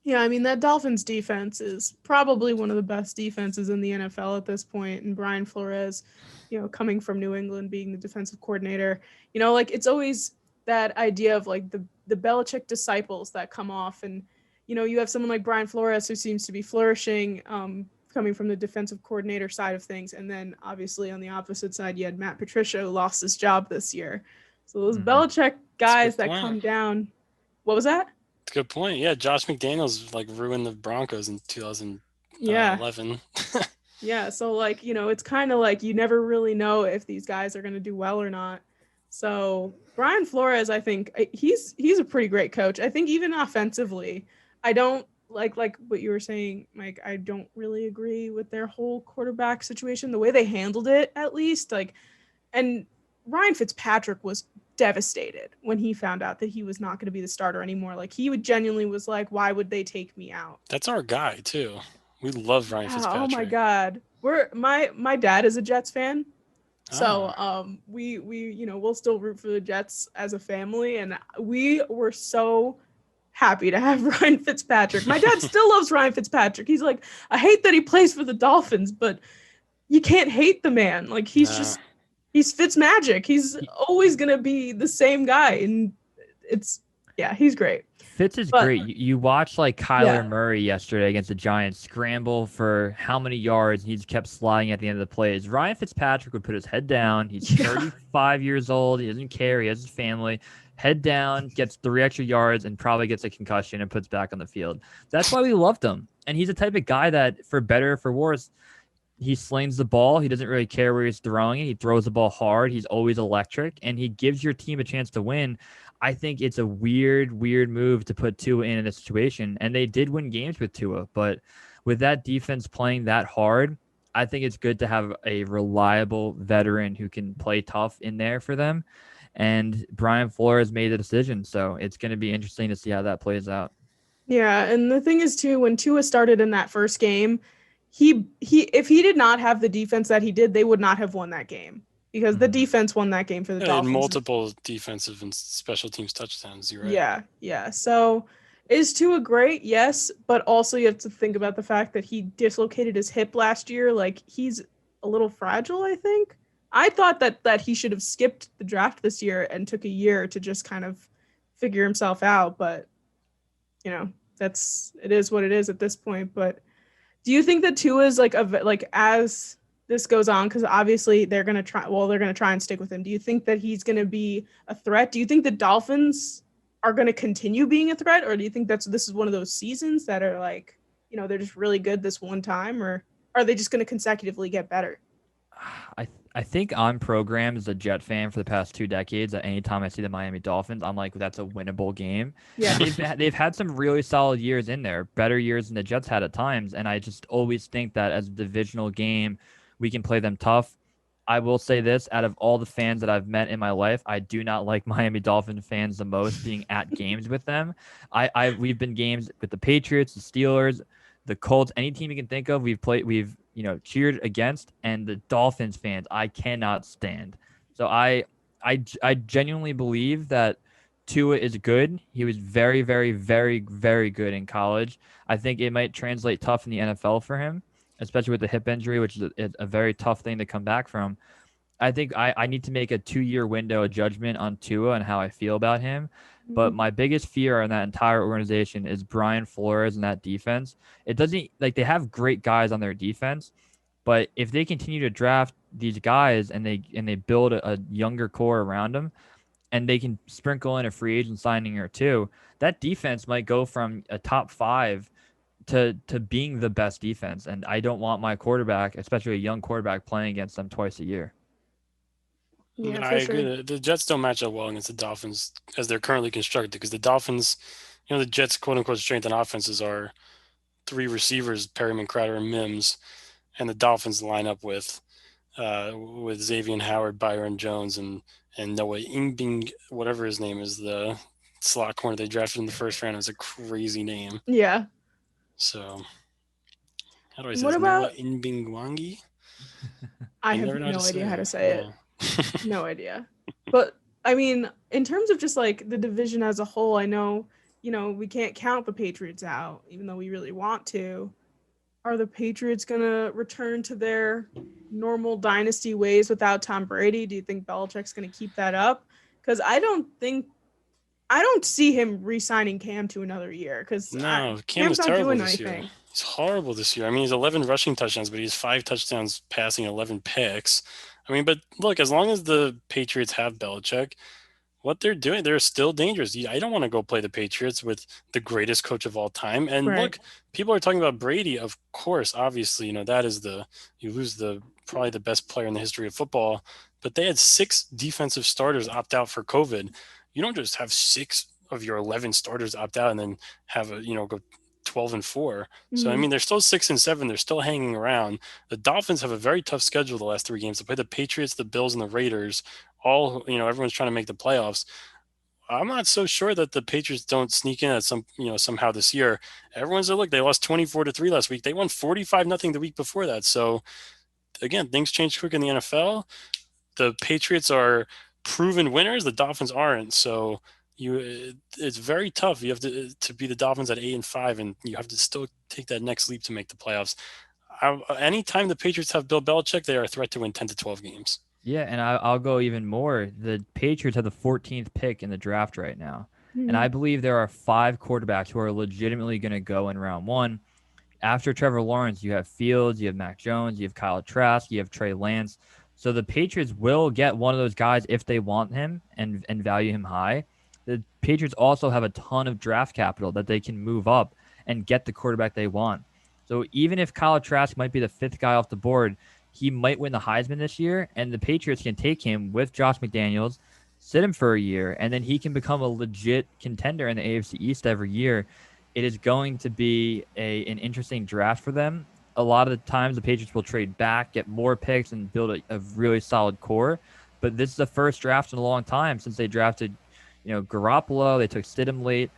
Yeah, I mean, that Dolphins defense is probably one of the best defenses in the NFL at this point. And Brian Flores, coming from New England, being the defensive coordinator, it's always that idea of like the Belichick disciples that come off. And, you have someone like Brian Flores who seems to be flourishing, coming from the defensive coordinator side of things. And then obviously on the opposite side, you had Matt Patricia, who lost his job this year. So those Belichick guys that come down. What was that? That's a good point. Yeah, Josh McDaniels ruined the Broncos in 2011. Yeah, so it's kind of like you never really know if these guys are going to do well or not. So Brian Flores, I think he's a pretty great coach. I think even offensively, I don't like what you were saying, Mike. I don't really agree with their whole quarterback situation, the way they handled it, at least. And Ryan Fitzpatrick was devastated when he found out that he was not going to be the starter anymore. He genuinely was like, why would they take me out? That's our guy too. We love Ryan Fitzpatrick. Oh my God. My dad is a Jets fan. So we'll still root for the Jets as a family, and we were so happy to have Ryan Fitzpatrick. My dad still loves Ryan Fitzpatrick. He's like, I hate that he plays for the Dolphins, but you can't hate the man. He's Fitzmagic. He's always gonna be the same guy, and he's great. Fitz is great. You watch Kyler Murray yesterday against the Giants scramble for how many yards, and he just kept sliding at the end of the plays. Ryan Fitzpatrick would put his head down. He's 35 years old. He doesn't care. He has his family. Head down, gets 3 extra yards, and probably gets a concussion and puts back on the field. That's why we loved him. And he's the type of guy that, for better or for worse, he slings the ball. He doesn't really care where he's throwing it. He throws the ball hard. He's always electric, and he gives your team a chance to win. I think it's a weird move to put Tua in this situation, and they did win games with Tua. But with that defense playing that hard, I think it's good to have a reliable veteran who can play tough in there for them. And Brian Flores made the decision, so it's going to be interesting to see how that plays out. Yeah, and the thing is, too, when Tua started in that first game, he if he did not have the defense that he did, they would not have won that game, because the defense won that game for the Dolphins. And multiple defensive and special teams touchdowns, you're right. Yeah. So is Tua great? Yes, but also you have to think about the fact that he dislocated his hip last year. He's a little fragile, I think. I thought that he should have skipped the draft this year and took a year to just kind of figure himself out. But, it is what it is at this point. But do you think that Tua is as this goes on, because obviously they're going to try and stick with him. Do you think that he's going to be a threat? Do you think the Dolphins are going to continue being a threat? Or do you think this is one of those seasons that are they're just really good this one time? Or are they just going to consecutively get better? I think I'm programmed as a Jet fan for the past 2 decades that anytime I see the Miami Dolphins, I'm like, that's a winnable game. Yeah. They've had some really solid years in there, better years than the Jets had at times. And I just always think that as a divisional game, we can play them tough. I will say this: out of all the fans that I've met in my life, I do not like Miami Dolphin fans the most. Being at games with them, we've been games with the Patriots, the Steelers, the Colts, any team you can think of. We've cheered against, and the Dolphins fans I cannot stand. So I genuinely believe that Tua is good. He was very, very, very, very good in college. I think it might translate tough in the NFL for him, especially with the hip injury, which is a very tough thing to come back from. I think I need to make a 2-year window of judgment on Tua and how I feel about him. But my biggest fear in that entire organization is Brian Flores and that defense. It doesn't like they have great guys on their defense, but if they continue to draft these guys and they build a younger core around them, and they can sprinkle in a free agent signing or two, that defense might go from a top 5 to being the best defense. And I don't want my quarterback, especially a young quarterback, playing against them twice a year. Yeah, I agree. The Jets don't match up well against the Dolphins as they're currently constructed because the Dolphins, the Jets' quote-unquote strength on offenses are 3 receivers, Perryman, Crowder, and Mims, and the Dolphins line up with Xavier Howard, Byron Jones, and Noah Ingbing, whatever his name is, the slot corner they drafted in the first round. Is a crazy name. Yeah. So, how do I say What this? about Noah Ingbingwangi? I have no idea how to say it. No idea. But I mean, in terms of just like the division as a whole, I know, we can't count the Patriots out, even though we really want to. Are the Patriots going to return to their normal dynasty ways without Tom Brady? Do you think Belichick's going to keep that up? Because I don't see him re-signing Cam to another year. Because no, Cam Cam's was not terrible doing this anything. year. He's horrible this year. I mean, he's 11 rushing touchdowns, but he's 5 touchdowns passing, 11 picks. I mean, but look, as long as the Patriots have Belichick, what they're doing, they're still dangerous. I don't want to go play the Patriots with the greatest coach of all time. And Right. Look, people are talking about Brady. Of course, obviously, that is you lose probably the best player in the history of football. But they had 6 defensive starters opt out for COVID. You don't just have 6 of your 11 starters opt out and then have go 12-4. So I mean, they're still 6-7. They're still hanging around. The Dolphins have a very tough schedule the last 3 games. They play the Patriots, the Bills, and the Raiders. All everyone's trying to make the playoffs. I'm not so sure that the Patriots don't sneak in at somehow this year. Everyone's like, they lost 24-3 last week. They won 45-0 the week before that. So again, things change quick in the NFL. The Patriots are proven winners. The Dolphins aren't. So it's very tough. You have to be the Dolphins at 8-5, and you have to still take that next leap to make the playoffs. Anytime the Patriots have Bill Belichick, they are a threat to win 10 to 12 games. Yeah, and I'll go even more. The Patriots have the 14th pick in the draft right now. And I believe there are 5 quarterbacks who are legitimately going to go in round 1. After Trevor Lawrence, you have Fields, you have Mac Jones, you have Kyle Trask, you have Trey Lance. So the Patriots will get one of those guys if they want him and value him high. The Patriots also have a ton of draft capital that they can move up and get the quarterback they want. So even if Kyle Trask might be the 5th guy off the board, he might win the Heisman this year, and the Patriots can take him with Josh McDaniels, sit him for a year, and then he can become a legit contender in the AFC East every year. It is going to be an interesting draft for them. A lot of the times the Patriots will trade back, get more picks, and build a really solid core. But this is the first draft in a long time since they drafted, Garoppolo. They took Stidham late.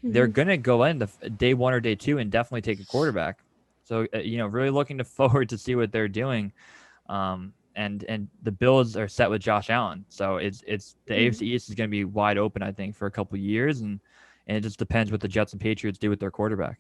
They're going to go in the day 1 or day 2 and definitely take a quarterback. So, really looking forward to see what they're doing. And the Bills are set with Josh Allen. So it's the AFC East is going to be wide open, I think, for a couple of years. And it just depends what the Jets and Patriots do with their quarterback.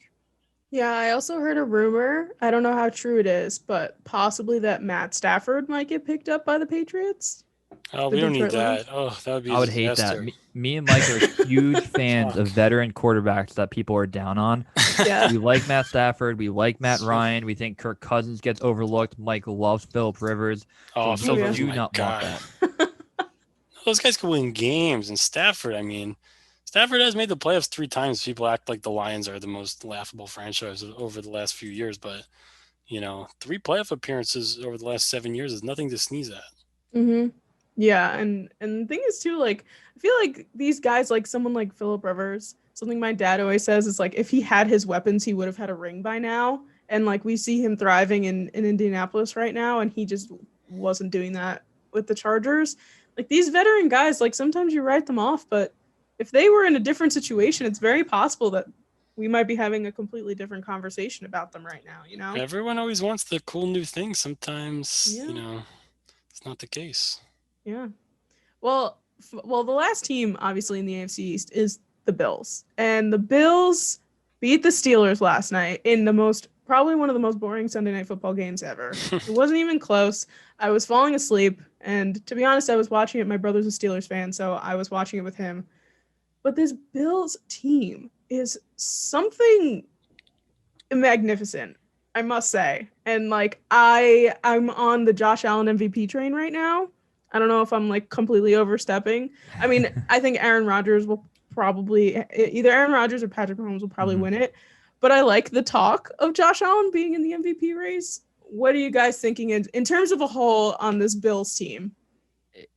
Yeah, I also heard a rumor. I don't know how true it is, but possibly that Matt Stafford might get picked up by the Patriots. Oh, we don't need that. Oh, that would be I would hate that. Me and Mike are huge fans of veteran quarterbacks that people are down on. Yeah. We like Matt Stafford. We like Matt Ryan. We think Kirk Cousins gets overlooked. Mike loves Phillip Rivers. Oh, so Phillip do Rivers, not want that. Those guys can win games. And Stafford, Stafford has made the playoffs 3 times. People act like the Lions are the most laughable franchise over the last few years. But, 3 playoff appearances over the last 7 years is nothing to sneeze at. Yeah, and the thing is too, like, I feel like these guys, like someone like Phillip Rivers, something my dad always says is like, if he had his weapons, he would have had a ring by now. And like we see him thriving in Indianapolis right now, and he just wasn't doing that with the Chargers. Like, these veteran guys, like, sometimes you write them off, but if they were in a different situation, it's very possible that we might be having a completely different conversation about them right now, you know? Everyone always wants the cool new thing. Sometimes, Yeah. it's not the case. Yeah. Well, the last team, obviously, in the AFC East is the Bills. And the Bills beat the Steelers last night in probably one of the most boring Sunday Night Football games ever. It wasn't even close. I was falling asleep. And to be honest, I was watching it. My brother's a Steelers fan, so I was watching it with him. But this Bills team is something magnificent, I must say. And, like, I'm on the Josh Allen MVP train right now. I don't know if I'm, like, completely overstepping. I mean, I think Aaron Rodgers will probably – either Aaron Rodgers or Patrick Mahomes will probably win it. But I like the talk of Josh Allen being in the MVP race. What are you guys thinking in terms of a whole on this Bills team?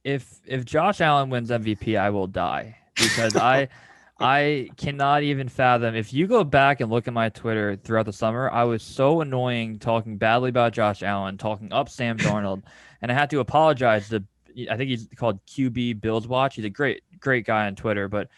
If Josh Allen wins MVP, I will die because I cannot even fathom. If you go back and look at my Twitter throughout the summer, I was so annoying talking badly about Josh Allen, talking up Sam Darnold, and I had to apologize to, I think he's called QB Bills Watch. He's a great guy on Twitter, but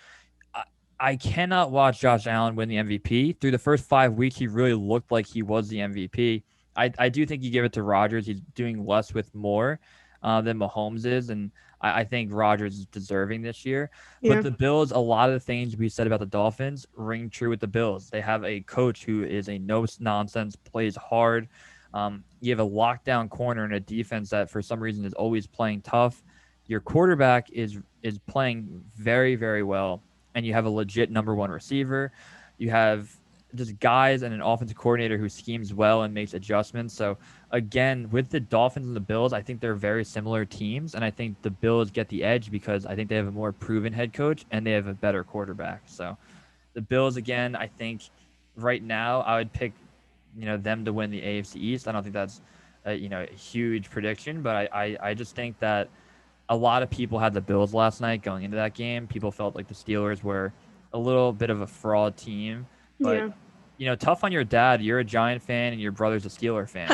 I cannot watch Josh Allen win the MVP. Through the first 5 weeks, he really looked like he was the MVP. I do think you give it to Rodgers. He's doing less with more than Mahomes is, and I think Rodgers is deserving this year. Yeah. But the Bills, a lot of the things we said about the Dolphins ring true with the Bills. They have a coach who is a no-nonsense, plays hard. You have a lockdown corner and a defense that for some reason is always playing tough. Your quarterback is playing very, very well, and you have a legit number one receiver. You have just guys and an offensive coordinator who schemes well and makes adjustments. So again, with the Dolphins and the Bills, I think they're very similar teams, and I think the Bills get the edge because I think they have a more proven head coach and they have a better quarterback. So the Bills, again, I think right now I would pick them to win the AFC East. I don't think that's a huge prediction, but I just think that a lot of people had the Bills last night going into that game. People felt like the Steelers were a little bit of a fraud team. But, tough on your dad. You're a Giant fan and your brother's a Steeler fan.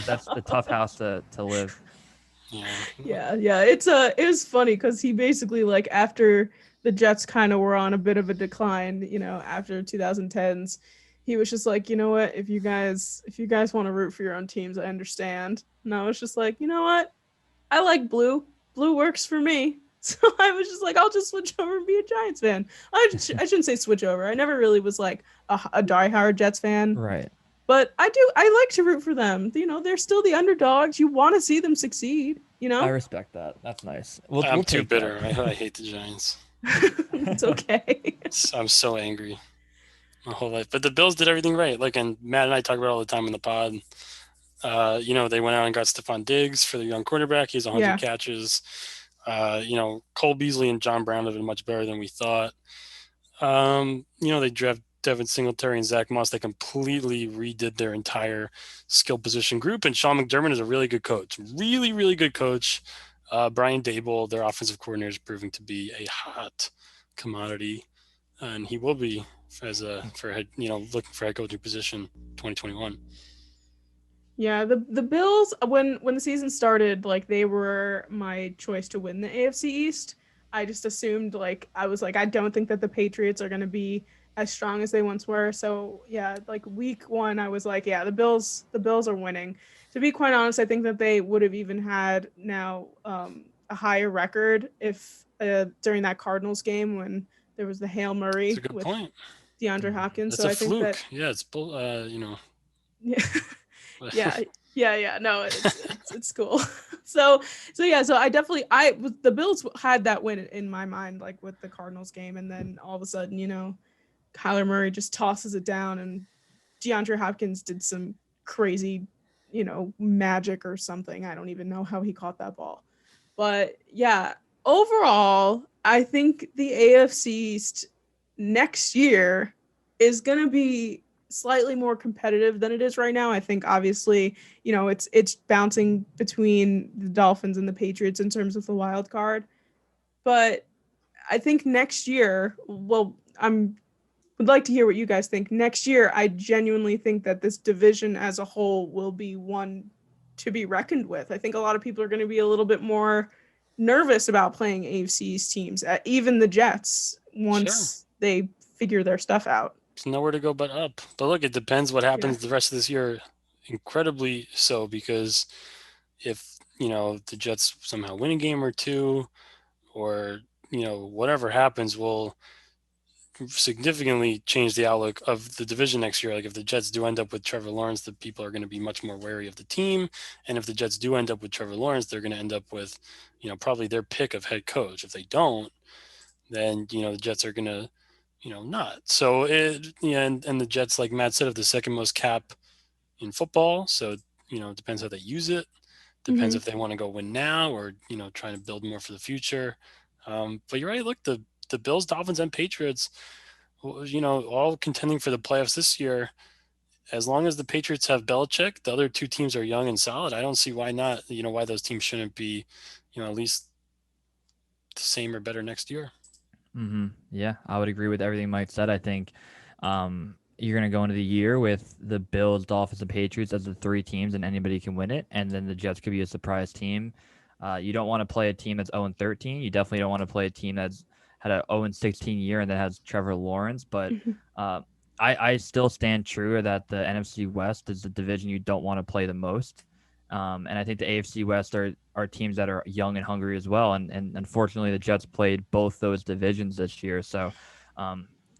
That's the tough house to live. Yeah. It was funny because he basically, like, after the Jets kind of were on a bit of a decline, after 2010s, he was just like, you know what, if you guys want to root for your own teams, I understand. And I was just like, you know what, I like blue. Blue works for me. So I was just like, I'll just switch over and be a Giants fan. I shouldn't say switch over. I never really was like a diehard Jets fan. Right. But I like to root for them. They're still the underdogs. You want to see them succeed, I respect that. That's nice. I'm too bitter. I hate the Giants. It's okay. I'm so angry my whole life. But the Bills did everything right. Like, and Matt and I talk about it all the time in the pod. They went out and got Stephon Diggs for the young quarterback. He has 100 catches. Cole Beasley and John Brown have been much better than we thought. They draft Devin Singletary and Zach Moss. They completely redid their entire skill position group. And Sean McDermott is a really good coach. Really, really good coach. Brian Dable, their offensive coordinator, is proving to be a hot commodity. And he will be looking for head coaching position 2021. Yeah, the Bills, when the season started, like, they were my choice to win the AFC East. I just assumed, like, I was like, I don't think that the Patriots are going to be as strong as they once were. So, yeah, like, week one, I was like, yeah, the Bills are winning. To be quite honest, I think that they would have even had now a higher record if during that Cardinals game when there was the Hail Murray with point. DeAndre Hopkins. That's so a I think fluke. that, Yeah, it's Yeah. No, it's cool. So I definitely the Bills had that win in my mind, like with the Cardinals game, and then all of a sudden, Kyler Murray just tosses it down, and DeAndre Hopkins did some crazy, magic or something. I don't even know how he caught that ball, but yeah, overall, I think the AFC East next year is gonna be slightly more competitive than it is right now. I think obviously, it's bouncing between the Dolphins and the Patriots in terms of the wild card. But I think next year, would like to hear what you guys think. Next year, I genuinely think that this division as a whole will be one to be reckoned with. I think a lot of people are going to be a little bit more nervous about playing AFC's teams, even the Jets, once they figure their stuff out. There's nowhere to go but up. But look, it depends what happens the rest of this year. Incredibly so, because if, the Jets somehow win a game or two, or, whatever happens will significantly change the outlook of the division next year. Like if the Jets do end up with Trevor Lawrence, the people are going to be much more wary of the team. And if the Jets do end up with Trevor Lawrence, they're going to end up with, probably their pick of head coach. If they don't, then, the Jets are going to, not. So and the Jets, like Matt said, have the second most cap in football. So, it depends how they use it. Depends if they want to go win now or, trying to build more for the future. But you're right. Look, the Bills, Dolphins, and Patriots, all contending for the playoffs this year. As long as the Patriots have Belichick, the other two teams are young and solid. I don't see why not, why those teams shouldn't be, at least the same or better next year. Yeah, I would agree with everything Mike said. I think you're going to go into the year with the Bills, Dolphins, and Patriots as the three teams, and anybody can win it. And then the Jets could be a surprise team. You don't want to play a team that's 0-13. You definitely don't want to play a team that's had a 0-16 year and that has Trevor Lawrence. But I still stand true that the NFC West is the division you don't want to play the most. And I think the AFC West are teams that are young and hungry as well. And unfortunately, the Jets played both those divisions this year. So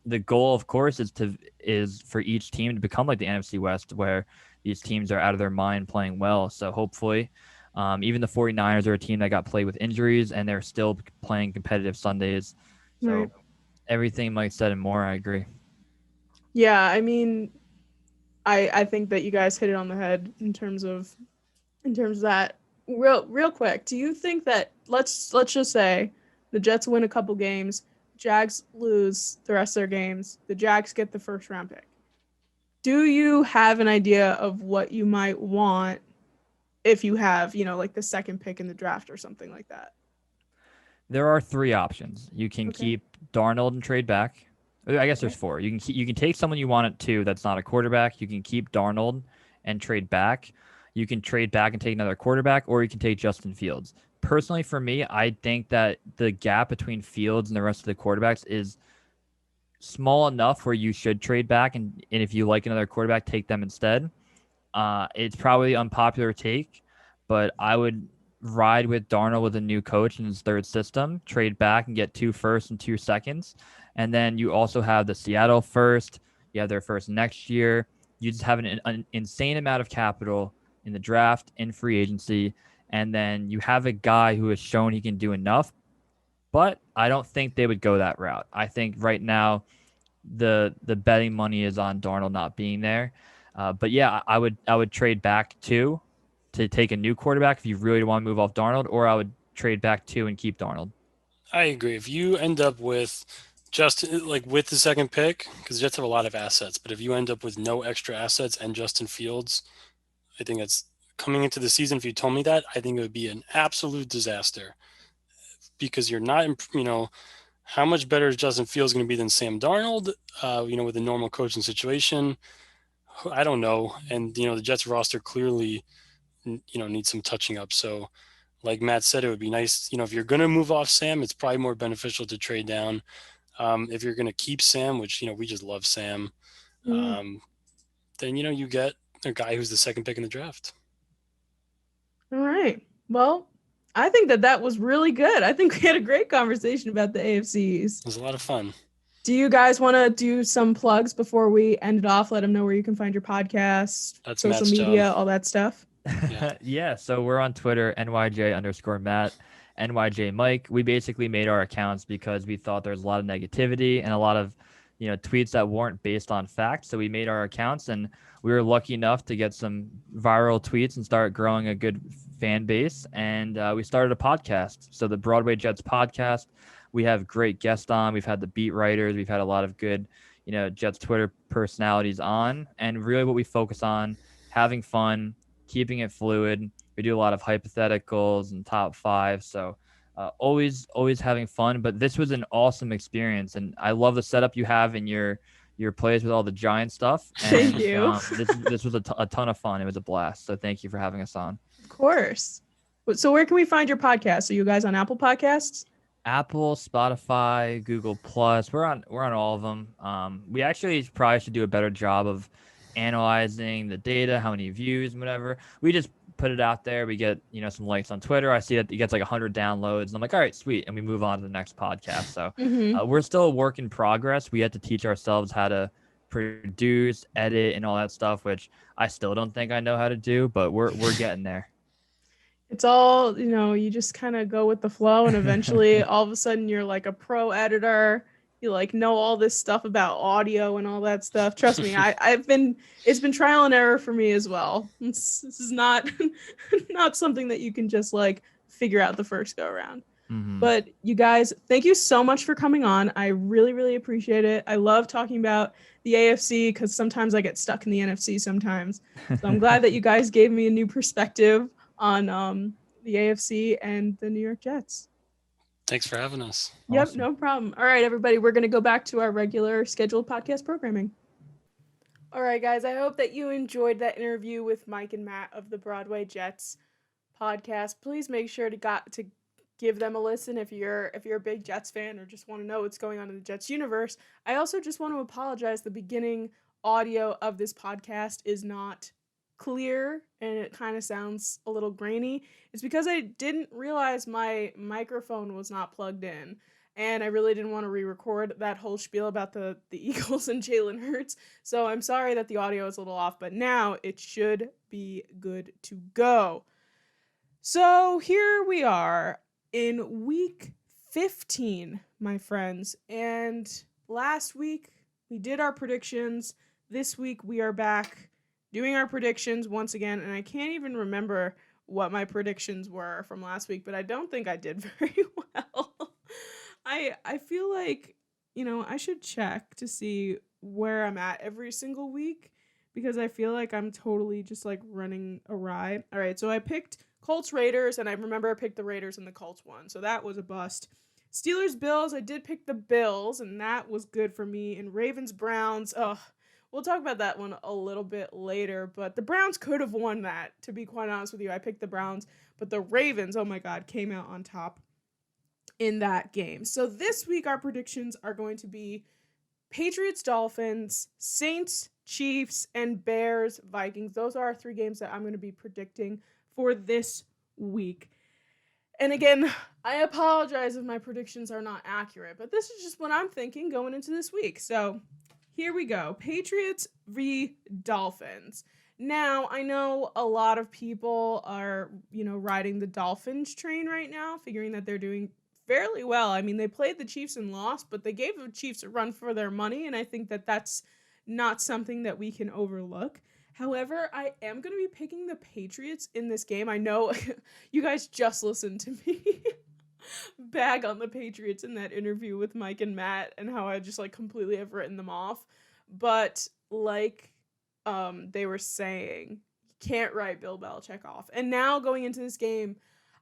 the goal, of course, is for each team to become like the NFC West, where these teams are out of their mind playing well. So hopefully, even the 49ers are a team that got played with injuries, and they're still playing competitive Sundays. So everything Mike said and more, I agree. Yeah, I mean, I think that you guys hit it on the head in terms of that. Real quick, do you think that let's just say the Jets win a couple games, Jags lose the rest of their games, the Jags get the first round pick? Do you have an idea of what you might want if you have, like the second pick in the draft or something like that? There are three options. You can keep Darnold and trade back. I guess there's four. You can take someone you want at 2 that's not a quarterback. You can keep Darnold and trade back. You can trade back and take another quarterback, or you can take Justin Fields. Personally, for me, I think that the gap between Fields and the rest of the quarterbacks is small enough where you should trade back, and if you like another quarterback, take them instead. It's probably an unpopular take, but I would ride with Darnold with a new coach in his third system, trade back and get 2 firsts and 2 seconds. And then you also have the Seattle first. You have their first next year. You just have an insane amount of capital in the draft, in free agency. And then you have a guy who has shown he can do enough. But I don't think they would go that route. I think right now the betting money is on Darnold not being there. But yeah, I would trade back 2 to take a new quarterback if you really want to move off Darnold, or I would trade back 2 and keep Darnold. I agree. If you end up with with the second pick, because the Jets have a lot of assets, but if you end up with no extra assets and Justin Fields, I think that's coming into the season. If you told me that, I think it would be an absolute disaster, because you're not, how much better is Justin Fields going to be than Sam Darnold, with a normal coaching situation? I don't know. And, the Jets roster clearly, needs some touching up. So like Matt said, it would be nice, if you're going to move off Sam, it's probably more beneficial to trade down. If you're going to keep Sam, which, we just love Sam, then, you get a guy who's the second pick in the draft. All right. Well, I think that was really good. I think we had a great conversation about the AFCs. It was a lot of fun. Do you guys want to do some plugs before we end it off? Let them know where you can find your podcast, That's social Matt's media, job. all that stuff. Yeah. So we're on Twitter, NYJ_Matt, NYJ Mike. We basically made our accounts because we thought there's a lot of negativity and a lot of, tweets that weren't based on facts. So we made our accounts, and we were lucky enough to get some viral tweets and start growing a good fan base. And we started a podcast. So the Broadway Jets Podcast. We have great guests on. We've had the beat writers. We've had a lot of good, Jets Twitter personalities on. And really what we focus on, having fun, keeping it fluid. We do a lot of hypotheticals and top 5. So always having fun. But this was an awesome experience. And I love the setup you have in your your plays with all the Giant stuff. And, Thank you. This was a ton of fun. It was a blast. So thank you for having us on. Of course. So where can we find your podcast? Are you guys on Apple Podcasts? Apple, Spotify, Google Plus. We're on all of them. We actually probably should do a better job of analyzing the data, how many views, and whatever. We just put it out there. We get some likes on Twitter. I see that it gets like 100 downloads, and I'm like, all right, sweet, and we move on to the next podcast. So we're still a work in progress. We had to teach ourselves how to produce, edit, and all that stuff, which I still don't think I know how to do, but we're getting there. It's all, you just kind of go with the flow, and eventually all of a sudden you're like a pro editor. You like know all this stuff about audio and all that stuff. Trust me, it's been trial and error for me as well. This is not something that you can just like figure out the first go around. But you guys, thank you so much for coming on. I really, really appreciate it. I love talking about the AFC because sometimes I get stuck in the NFC sometimes. So I'm glad that you guys gave me a new perspective on the AFC and the New York Jets. Thanks for having us. Yep, Awesome. no problem. All right, everybody, we're going to go back to our regular scheduled podcast programming. All right, guys, I hope that you enjoyed that interview with Mike and Matt of the Broadway Jets podcast. Please make sure to give them a listen if you're a big Jets fan or just want to know what's going on in the Jets universe. I also just want to apologize. The beginning audio of this podcast is not clear and it kind of sounds a little grainy. It's because I didn't realize my microphone was not plugged in, and I really didn't want to re-record that whole spiel about the Eagles and Jalen Hurts. So I'm sorry that the audio is a little off, but now it should be good to go. So here we are in week 15, my friends, and last week we did our predictions. This week we are back doing our predictions once again, and I can't even remember what my predictions were from last week, but I don't think I did very well. I feel like, I should check to see where I'm at every single week because I feel like I'm totally just like running awry. All right, so I picked Colts Raiders, and I remember I picked the Raiders and the Colts won, so that was a bust. Steelers Bills, I did pick the Bills, and that was good for me. And Ravens Browns, we'll talk about that one a little bit later, but the Browns could have won that, to be quite honest with you. I picked the Browns, but the Ravens, oh my God, came out on top in that game. So this week our predictions are going to be Patriots Dolphins, Saints Chiefs, and Bears Vikings. Those are our 3 games that I'm going to be predicting for this week. And again, I apologize if my predictions are not accurate, but this is just what I'm thinking going into this week. So here we go. Patriots v. Dolphins. Now, I know a lot of people are, riding the Dolphins train right now, figuring that they're doing fairly well. I mean, they played the Chiefs and lost, but they gave the Chiefs a run for their money, and I think that that's not something that we can overlook. However, I am going to be picking the Patriots in this game. I know you guys just listened to me bag on the Patriots in that interview with Mike and Matt and how I just completely have written them off. But they were saying, you can't write Bill Belichick off. And now going into this game,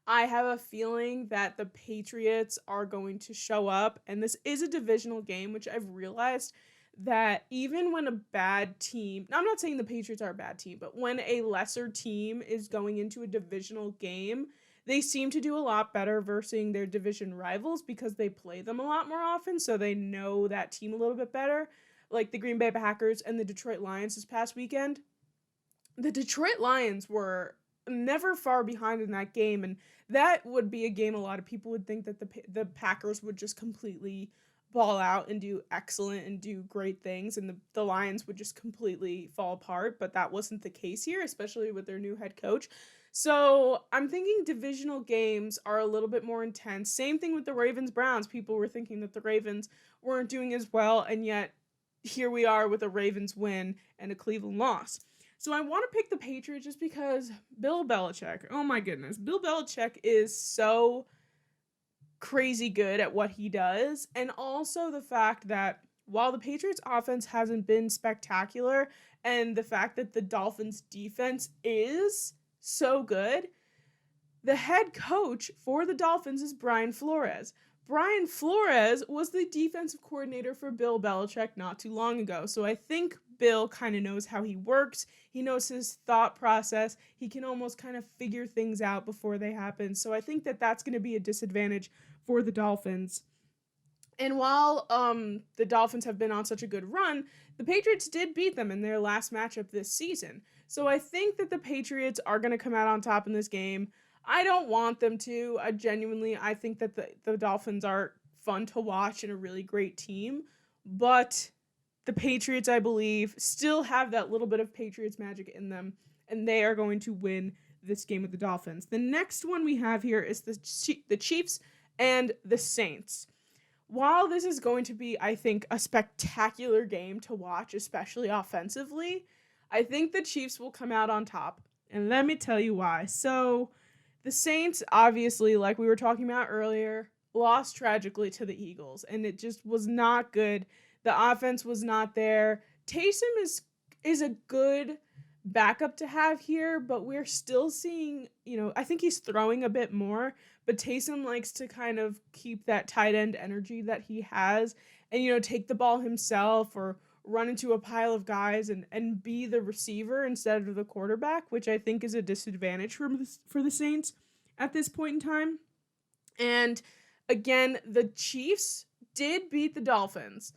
I have a feeling that the Patriots are going to show up. And this is a divisional game, which I've realized that even when a bad team, now I'm not saying the Patriots are a bad team, but when a lesser team is going into a divisional game, they seem to do a lot better versus their division rivals because they play them a lot more often, so they know that team a little bit better. Like the Green Bay Packers and the Detroit Lions this past weekend. The Detroit Lions were never far behind in that game, and that would be a game a lot of people would think that the Packers would just completely ball out and do excellent and do great things, and the Lions would just completely fall apart, but that wasn't the case here, especially with their new head coach. So I'm thinking divisional games are a little bit more intense. Same thing with the Ravens-Browns. People were thinking that the Ravens weren't doing as well, and yet here we are with a Ravens win and a Cleveland loss. So I want to pick the Patriots just because Bill Belichick, oh my goodness, Bill Belichick is so crazy good at what he does, and also the fact that while the Patriots offense hasn't been spectacular, and the fact that the Dolphins defense is so good, the head coach for the Dolphins is Brian Flores. Brian Flores was the defensive coordinator for Bill Belichick not too long ago. So I think Bill kind of knows how he works. He knows his thought process. He can almost kind of figure things out before they happen. So I think that that's going to be a disadvantage for the Dolphins. And while the Dolphins have been on such a good run, the Patriots did beat them in their last matchup this season. So I think that the Patriots are going to come out on top in this game. I don't want them to. I think that the Dolphins are fun to watch and a really great team. But the Patriots, I believe, still have that little bit of Patriots magic in them, and they are going to win this game with the Dolphins. The next one we have here is the Chiefs and the Saints. While this is going to be, I think, a spectacular game to watch, especially offensively, I think the Chiefs will come out on top. And let me tell you why. So, the Saints, obviously, like we were talking about earlier, lost tragically to the Eagles. And it just was not good. The offense was not there. Taysom is a good backup to have here, but we're still seeing, I think he's throwing a bit more, but Taysom likes to kind of keep that tight end energy that he has and, take the ball himself or run into a pile of guys and be the receiver instead of the quarterback, which I think is a disadvantage for the Saints at this point in time. And again, the Chiefs did beat the Dolphins.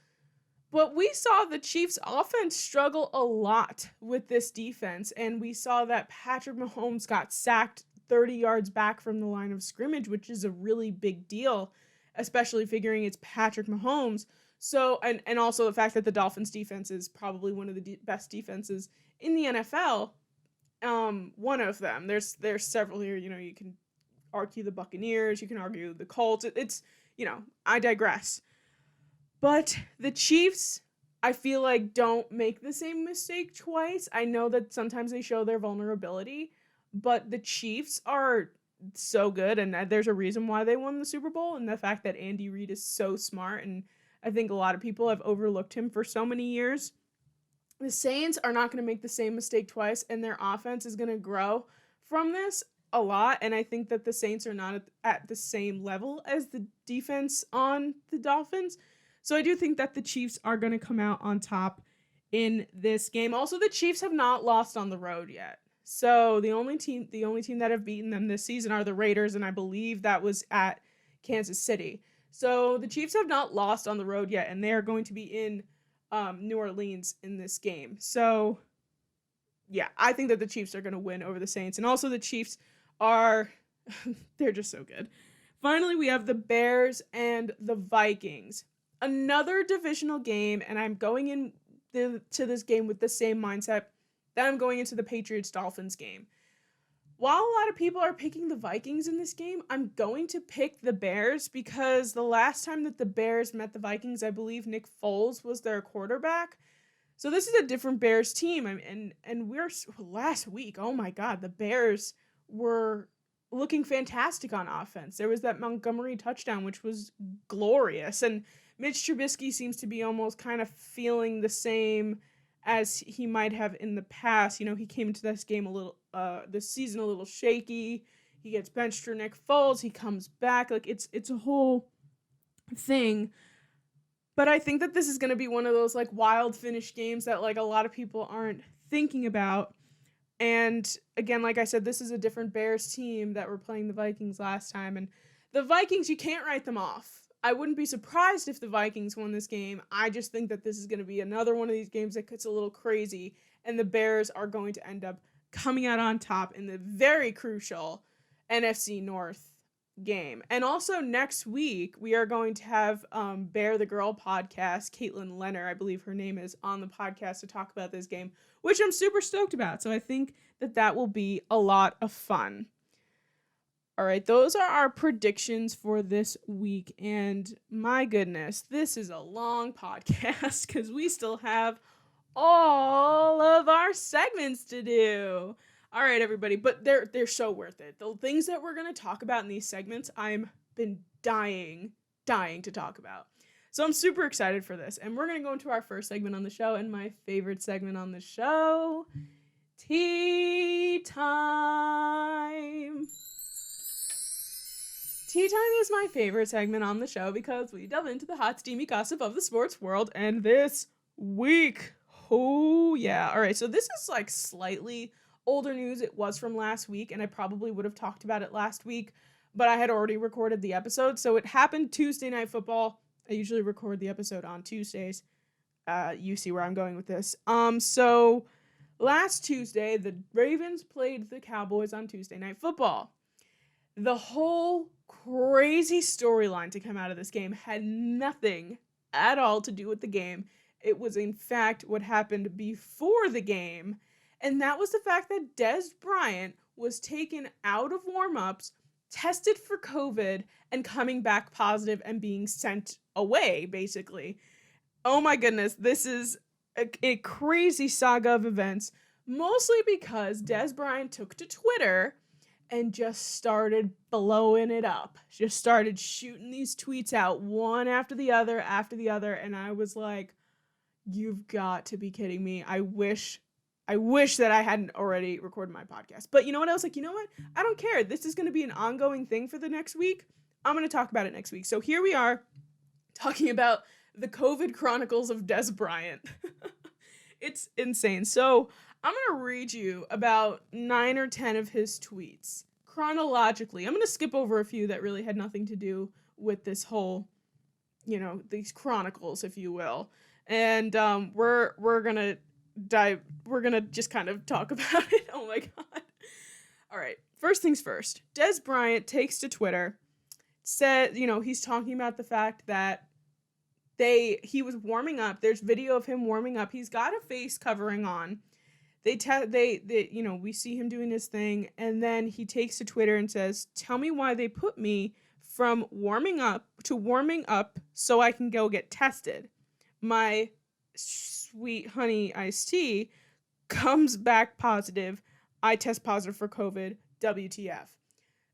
But we saw the Chiefs' offense struggle a lot with this defense, and we saw that Patrick Mahomes got sacked 30 yards back from the line of scrimmage, which is a really big deal, especially figuring it's Patrick Mahomes. So, and also the fact that the Dolphins' defense is probably one of the best defenses in the NFL. One of them. There's several here. You can argue the Buccaneers. You can argue the Colts. It's I digress. But the Chiefs, I feel like, don't make the same mistake twice. I know that sometimes they show their vulnerability, but the Chiefs are so good, and there's a reason why they won the Super Bowl, and the fact that Andy Reid is so smart, and I think a lot of people have overlooked him for so many years. The Saints are not going to make the same mistake twice, and their offense is going to grow from this a lot, and I think that the Saints are not at the same level as the defense on the Dolphins. So I do think that the Chiefs are going to come out on top in this game. Also, the Chiefs have not lost on the road yet. So the only team that have beaten them this season are the Raiders, and I believe that was at Kansas City. So the Chiefs have not lost on the road yet, and they are going to be in New Orleans in this game. So, yeah, I think that the Chiefs are going to win over the Saints. And also the Chiefs are, they're just so good. Finally, we have the Bears and the Vikings. Another divisional game, and I'm going to this game with the same mindset that I'm going into the Patriots-Dolphins game. While a lot of people are picking the Vikings in this game, I'm going to pick the Bears because the last time that the Bears met the Vikings, I believe Nick Foles was their quarterback. So this is a different Bears team. And we're last week, oh my God, the Bears were looking fantastic on offense. There was that Montgomery touchdown, which was glorious. And Mitch Trubisky seems to be almost kind of feeling the same as he might have in the past. He came into this game this season a little shaky. He gets benched for Nick Foles. He comes back. Like it's a whole thing. But I think that this is going to be one of those like wild finish games that like a lot of people aren't thinking about. And again, like I said, this is a different Bears team that were playing the Vikings last time. And the Vikings, you can't write them off. I wouldn't be surprised if the Vikings won this game. I just think that this is going to be another one of these games that gets a little crazy, and the Bears are going to end up coming out on top in the very crucial NFC North game. And also next week, we are going to have Bear the Girl podcast. Caitlin Leonard, I believe her name is, on the podcast to talk about this game, which I'm super stoked about. So I think that will be a lot of fun. All right, those are our predictions for this week, and my goodness, this is a long podcast because we still have all of our segments to do. All right, everybody, but they're so worth it. The things that we're going to talk about in these segments, I've been dying to talk about. So I'm super excited for this, and we're going to go into our first segment on the show, and my favorite segment on the show, Tea Time. Tea Time is my favorite segment on the show because we delve into the hot, steamy gossip of the sports world. And this week, oh yeah. All right, so this is like slightly older news. It was from last week, and I probably would have talked about it last week, but I had already recorded the episode. So it happened Tuesday Night Football. I usually record the episode on Tuesdays. You see where I'm going with this. So last Tuesday, the Ravens played the Cowboys on Tuesday Night Football. The whole crazy storyline to come out of this game had nothing at all to do with the game. It was, in fact, what happened before the game, and that was the fact that Dez Bryant was taken out of warm-ups, tested for COVID, and coming back positive and being sent away, basically. Oh my goodness, this is a crazy saga of events, mostly because Dez Bryant took to Twitter and just started blowing it up. Just started shooting these tweets out one after the other, and I was like, you've got to be kidding me. I wish that I hadn't already recorded my podcast. But you know what? I was like, you know what? I don't care. This is going to be an ongoing thing for the next week. I'm going to talk about it next week. So here we are talking about the COVID chronicles of Dez Bryant. It's insane. So I'm going to read you about 9 or 10 of his tweets chronologically. I'm going to skip over a few that really had nothing to do with this whole, these chronicles, if you will. And we're going to just kind of talk about it. Oh my God. All right. First things first. Dez Bryant takes to Twitter, said, he's talking about the fact that he was warming up. There's video of him warming up. He's got a face covering on. We see him doing his thing, and then he takes to Twitter and says, "Tell me why they put me from warming up to warming up so I can go get tested. My sweet honey iced tea comes back positive. I test positive for COVID. WTF?"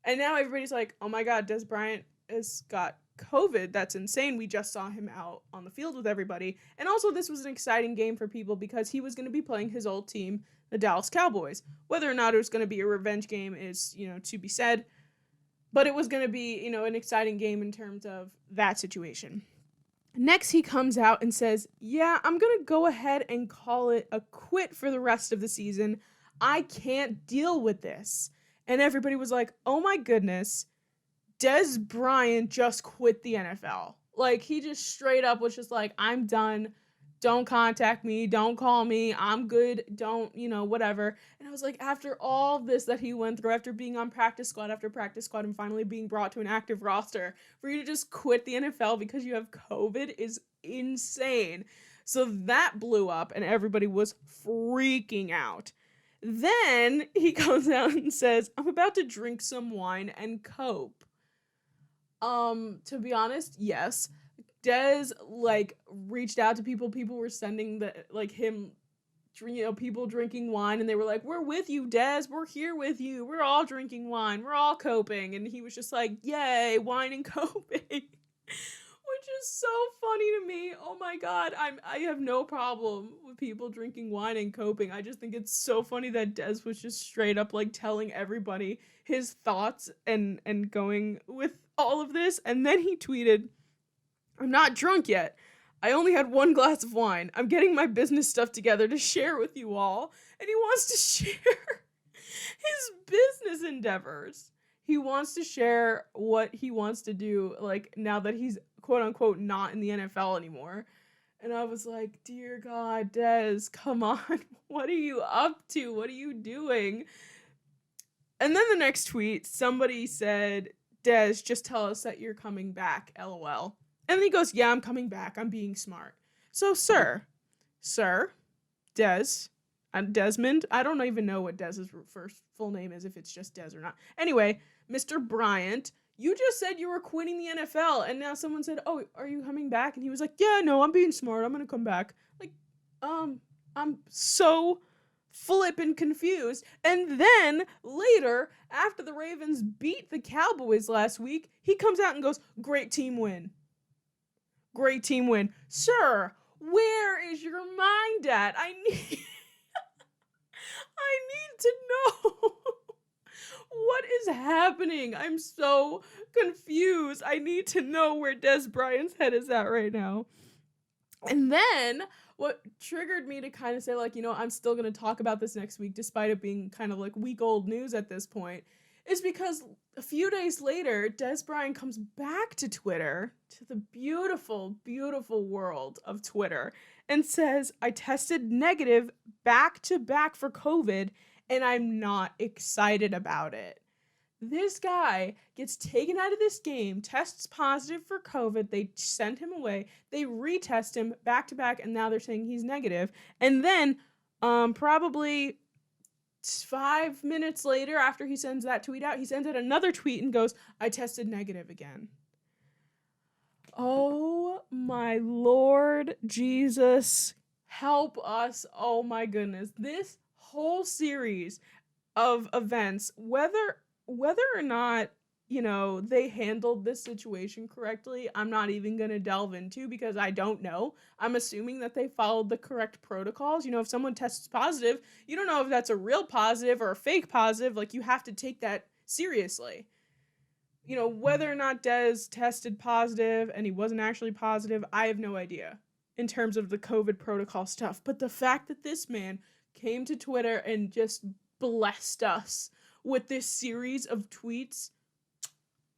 And now everybody's like, "Oh my God, Dez Bryant has got COVID. That's insane. We just saw him out on the field with everybody." And also, this was an exciting game for people because he was going to be playing his old team, the Dallas Cowboys. Whether or not it was going to be a revenge game is, to be said. But it was going to be, an exciting game in terms of that situation. Next, he comes out and says, "Yeah, I'm going to go ahead and call it a quit for the rest of the season. I can't deal with this." And everybody was like, oh my goodness, Dez Bryant just quit the NFL. Like, he just straight up was just like, I'm done. Don't contact me. Don't call me. I'm good. Don't, whatever. And I was like, after all this that he went through, after being on practice squad after practice squad and finally being brought to an active roster, for you to just quit the NFL because you have COVID is insane. So that blew up and everybody was freaking out. Then he comes out and says, "I'm about to drink some wine and cope." To be honest, yes. Dez, reached out to people. People were sending him, people drinking wine, and they were like, "We're with you, Dez. We're here with you. We're all drinking wine. We're all coping." And he was just like, "Yay, wine and coping." Which is so funny to me. Oh my God. I have no problem with people drinking wine and coping. I just think it's so funny that Dez was just straight up telling everybody his thoughts and going with all of this. And then he tweeted, "I'm not drunk yet. I only had 1 glass of wine. I'm getting my business stuff together to share with you all." And he wants to share his business endeavors. He wants to share what he wants to do, now that he's quote unquote not in the NFL anymore. And I was like, dear God, Dez, come on. What are you up to? What are you doing? And then the next tweet, somebody said, "Dez, just tell us that you're coming back, LOL." And then he goes, "Yeah, I'm coming back. I'm being smart." So, sir, Dez, Desmond, I don't even know what Dez's first full name is, if it's just Dez or not. Anyway, Mr. Bryant, you just said you were quitting the NFL, and now someone said, "Oh, are you coming back?" And he was like, "Yeah, no, I'm being smart. I'm going to come back." I'm so flippin' confused. And then later, after the Ravens beat the Cowboys last week, he comes out and goes, "Great team win. Great team win." Sir, where is your mind at? I need to know. What is happening? I'm so confused. I need to know where Dez Bryant's head is at right now. And then what triggered me to kind of say, like, I'm still going to talk about this next week, despite it being kind of like week-old news at this point, is because a few days later, Dez Bryant comes back to Twitter, to the beautiful, beautiful world of Twitter, and says, I tested negative back-to-back for COVID, and I'm not excited about it. This guy gets taken out of this game, tests positive for COVID, they send him away, they retest him back-to-back, and now they're saying he's negative. And then, probably 5 minutes later, after he sends that tweet out, he sends out another tweet and goes, I tested negative again. Oh my Lord Jesus, help us. Oh my goodness. This whole series of events, whether or not, they handled this situation correctly, I'm not even going to delve into because I don't know. I'm assuming that they followed the correct protocols. If someone tests positive, you don't know if that's a real positive or a fake positive. Like, you have to take that seriously. Whether or not Dez tested positive and he wasn't actually positive, I have no idea in terms of the COVID protocol stuff. But the fact that this man came to Twitter and just blessed us with this series of tweets,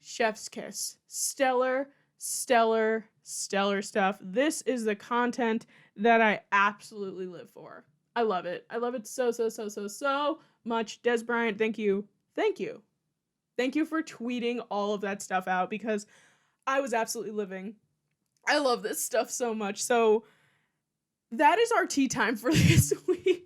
chef's kiss. Stellar, stellar, stellar stuff. This is the content that I absolutely live for. I love it. I love it so, so, so, so, so much. Dez Bryant, thank you. Thank you. Thank you for tweeting all of that stuff out because I was absolutely living. I love this stuff so much. So that is our tea time for this week.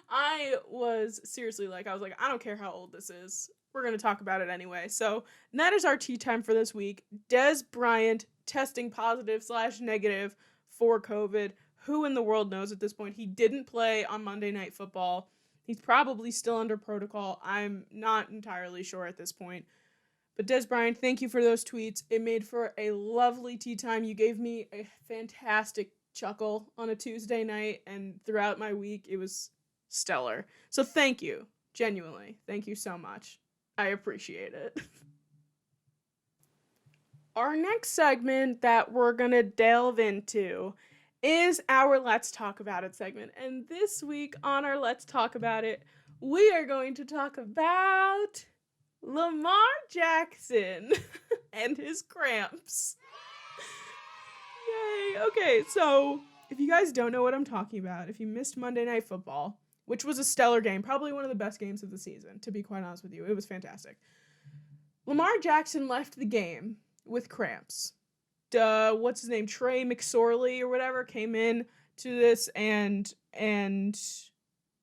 I was seriously I was like, I don't care how old this is. We're going to talk about it anyway. So that is our tea time for this week. Dez Bryant testing positive/negative for COVID. Who in the world knows at this point? He didn't play on Monday Night Football. He's probably still under protocol. I'm not entirely sure at this point. But Dez Bryant, thank you for those tweets. It made for a lovely tea time. You gave me a fantastic chuckle on a Tuesday night, and throughout my week, it was stellar. So thank you. Genuinely. Thank you so much. I appreciate it. Our next segment that we're going to delve into is our Let's Talk About It segment. And this week on our Let's Talk About It, we are going to talk about Lamar Jackson and his cramps. Yay. Okay, so if you guys don't know what I'm talking about, if you missed Monday Night Football, which was a stellar game, probably one of the best games of the season, to be quite honest with you. It was fantastic. Lamar Jackson left the game with cramps. What's his name? Trey McSorley or whatever came in to this and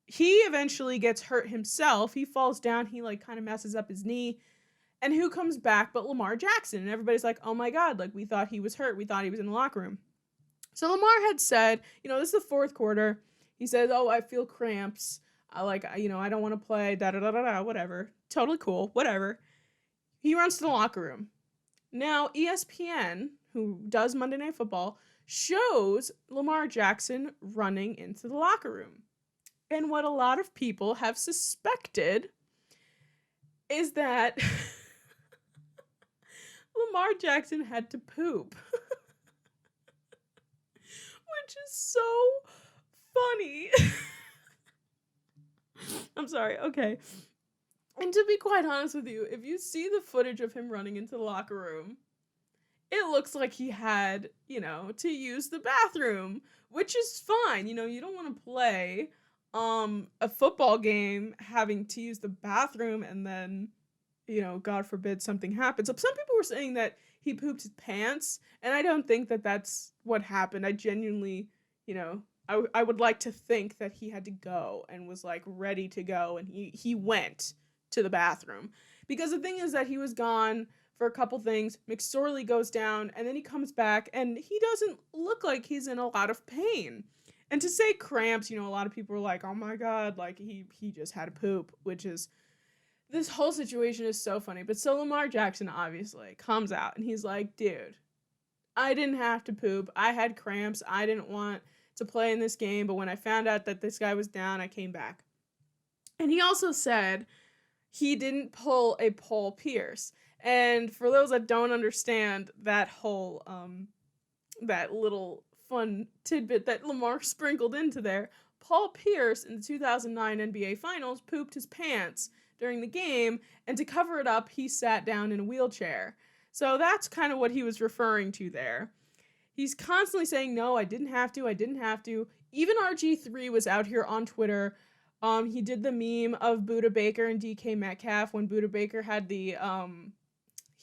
he eventually gets hurt himself. He falls down. He kind of messes up his knee. And who comes back but Lamar Jackson? And everybody's like, oh my God, we thought he was hurt. We thought he was in the locker room. So Lamar had said, this is the fourth quarter. He says, oh, I feel cramps. I don't want to play, da-da-da-da-da, whatever. Totally cool, whatever. He runs to the locker room. Now, ESPN, who does Monday Night Football, shows Lamar Jackson running into the locker room. And what a lot of people have suspected is that Lamar Jackson had to poop. Which is so funny. I'm sorry. Okay. And to be quite honest with you, if you see the footage of him running into the locker room, it looks like he had, to use the bathroom, which is fine. You don't want to play a football game having to use the bathroom and then, God forbid something happens. So some people were saying that he pooped his pants, and I don't think that that's what happened. I genuinely, I would like to think that he had to go and was ready to go, and he went to the bathroom. Because the thing is that he was gone for a couple things. McSorley goes down, and then he comes back, and he doesn't look like he's in a lot of pain. And to say cramps, a lot of people were like, oh my God, he just had a poop, which is, this whole situation is so funny. But so Lamar Jackson obviously comes out, and he's like, dude, I didn't have to poop. I had cramps. I didn't want to play in this game, but when I found out that this guy was down, I came back. And he also said, he didn't pull a Paul Pierce. And for those that don't understand that whole, that little fun tidbit that Lamar sprinkled into there, Paul Pierce in the 2009 NBA Finals pooped his pants during the game, and to cover it up, he sat down in a wheelchair. So that's kind of what he was referring to there. He's constantly saying, no, I didn't have to. Even RG3 was out here on Twitter. He did the meme of Buda Baker and DK Metcalf when Buda Baker had the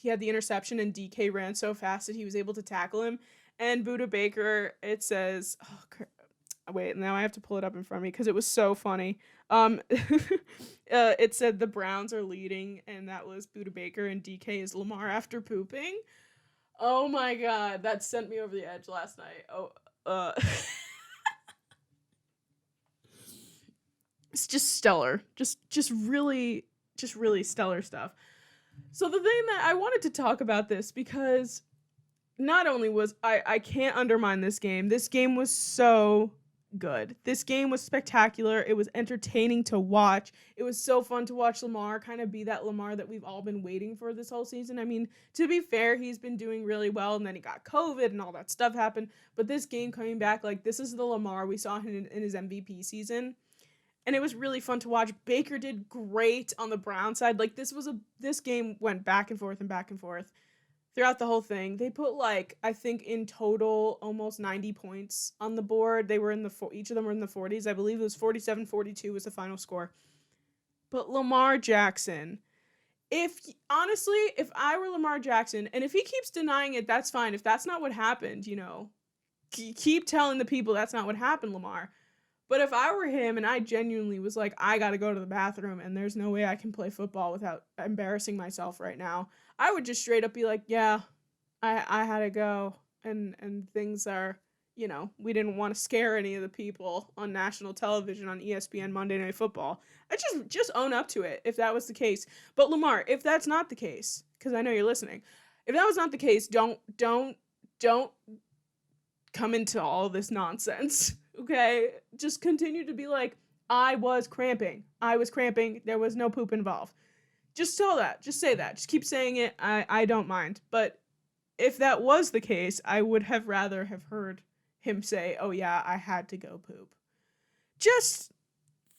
interception and DK ran so fast that he was able to tackle him. And Buda Baker, it says, wait, now I have to pull it up in front of me because it was so funny. It said the Browns are leading, and that was Buda Baker, and DK is Lamar after pooping. Oh my God, that sent me over the edge last night. It's just stellar. Just really stellar stuff. So the thing that I wanted to talk about this because not only was I can't undermine this game. This game was so good. This game was spectacular. It was entertaining to watch. It was so fun to watch Lamar kind of be that Lamar that we've all been waiting for this whole season. I mean, to be fair, he's been doing really well, and then he got COVID and all that stuff happened. But this game coming back, like, this is the Lamar we saw in his MVP season. And it was really fun to watch. Baker did great on the Brown side. Like, this game went back and forth throughout the whole thing. They put, like, I think in total almost 90 points on the board. They were each of them were in the 40s. I believe it was 47-42 was the final score. But Lamar Jackson, if I were Lamar Jackson, and if he keeps denying it, that's fine. If that's not what happened, keep telling the people that's not what happened, Lamar. But if I were him and I genuinely was like, I got to go to the bathroom and there's no way I can play football without embarrassing myself right now, I would just straight up be like, yeah, I had to go. And things are, we didn't want to scare any of the people on national television on ESPN Monday Night Football. I just own up to it if that was the case. But Lamar, if that's not the case, because I know you're listening, if that was not the case, don't come into all this nonsense. Okay, just continue to be like, I was cramping. There was no poop involved. Just tell that. Just say that. Just keep saying it. I don't mind. But if that was the case, I would have rather have heard him say, oh yeah, I had to go poop. Just,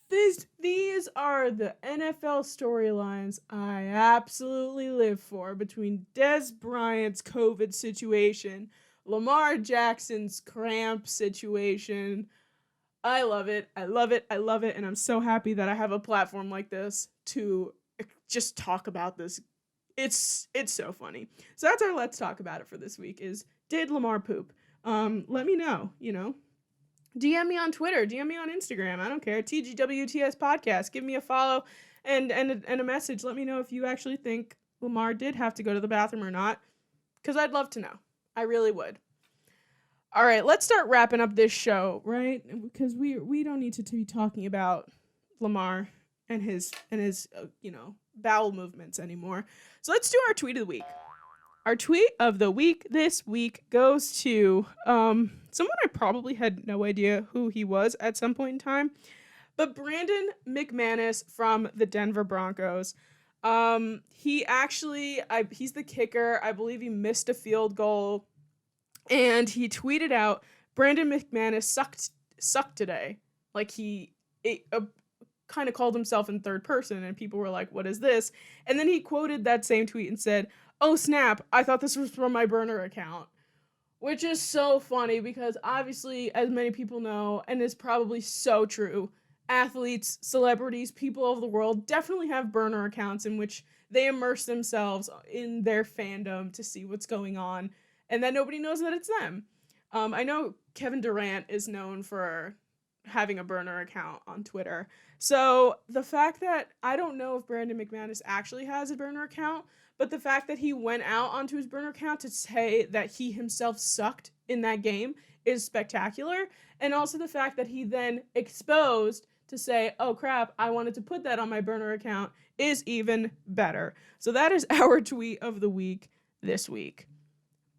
these are the NFL storylines I absolutely live for between Dez Bryant's COVID situation, Lamar Jackson's cramp situation. I love it, and I'm so happy that I have a platform like this to just talk about this. It's so funny. So that's our Let's Talk About It for this week is, did Lamar poop? Let me know, DM me on Twitter, DM me on Instagram, I don't care, TGWTS Podcast, give me a follow and a message. Let me know if you actually think Lamar did have to go to the bathroom or not, because I'd love to know. I really would. All right, let's start wrapping up this show, right? Because we don't need to be talking about Lamar and his bowel movements anymore. So let's do our tweet of the week. Our tweet of the week this week goes to someone I probably had no idea who he was at some point in time, but Brandon McManus from the Denver Broncos. He's the kicker. I believe he missed a field goal. And he tweeted out, Brandon McManus sucked today. Like he kind of called himself in third person, and people were like, what is this? And then he quoted that same tweet and said, oh snap, I thought this was from my burner account. Which is so funny because obviously, as many people know, and it's probably so true, athletes, celebrities, people of the world definitely have burner accounts in which they immerse themselves in their fandom to see what's going on, and that nobody knows that it's them. I know Kevin Durant is known for having a burner account on Twitter. So the fact that, I don't know if Brandon McManus actually has a burner account, but the fact that he went out onto his burner account to say that he himself sucked in that game is spectacular. And also the fact that he then exposed to say, oh crap, I wanted to put that on my burner account is even better. So that is our tweet of the week this week.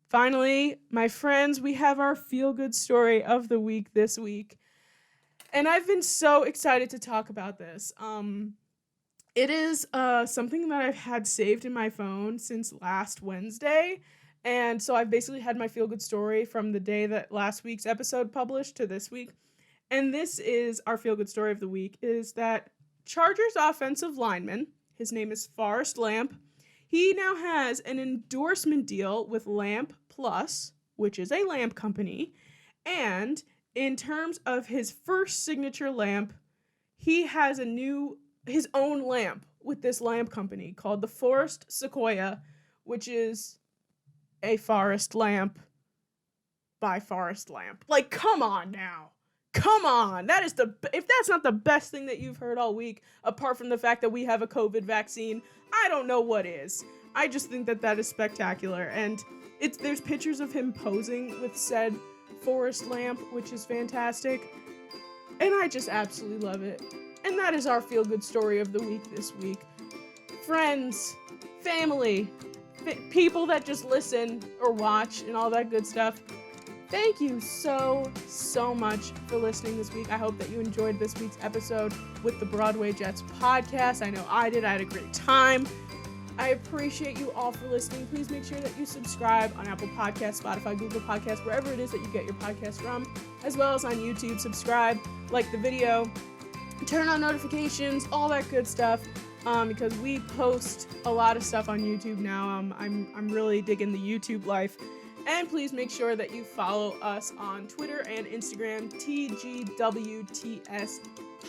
Finally, my friends, we have our feel-good story of the week this week. And I've been so excited to talk about this. It is something that I've had saved in my phone since last Wednesday. And so I've basically had my feel-good story from the day that last week's episode published to this week. And this is our feel-good story of the week, is that Chargers offensive lineman, his name is Forrest Lamp, he now has an endorsement deal with Lamp Plus, which is a lamp company. And in terms of his first signature lamp, he has his own lamp with this lamp company called the Forest Sequoia, which is a forest lamp by Forest Lamp. Like, come on now. Come on. If that's not the best thing that you've heard all week, apart from the fact that we have a COVID vaccine, I don't know what is. I just think that is spectacular. And there's pictures of him posing with said forest lamp, which is fantastic. And I just absolutely love it. And that is our feel-good story of the week this week. Friends, family, people that just listen or watch and all that good stuff. Thank you so much for listening this week. I hope that you enjoyed this week's episode with the Broadway Jets podcast. I know I did. I had a great time. I appreciate you all for listening. Please make sure that you subscribe on Apple Podcasts, Spotify, Google Podcasts, wherever it is that you get your podcast from, as well as on YouTube. Subscribe, like the video, turn on notifications, all that good stuff, because we post a lot of stuff on YouTube now. I'm really digging the YouTube life. And please make sure that you follow us on Twitter and Instagram, TGWTS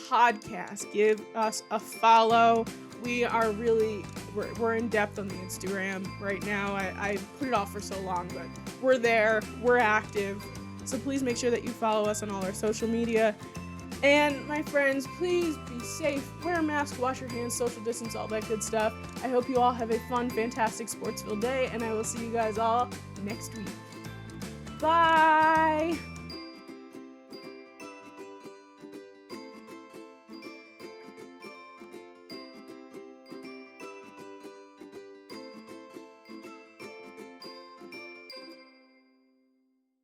Podcast. Give us a follow. We are we're in depth on the Instagram right now. I put it off for so long, but we're there. We're active. So please make sure that you follow us on all our social media. And my friends, please be safe. Wear a mask, wash your hands, social distance, all that good stuff. I hope you all have a fun, fantastic Sportsville day, and I will see you guys all next week. Bye!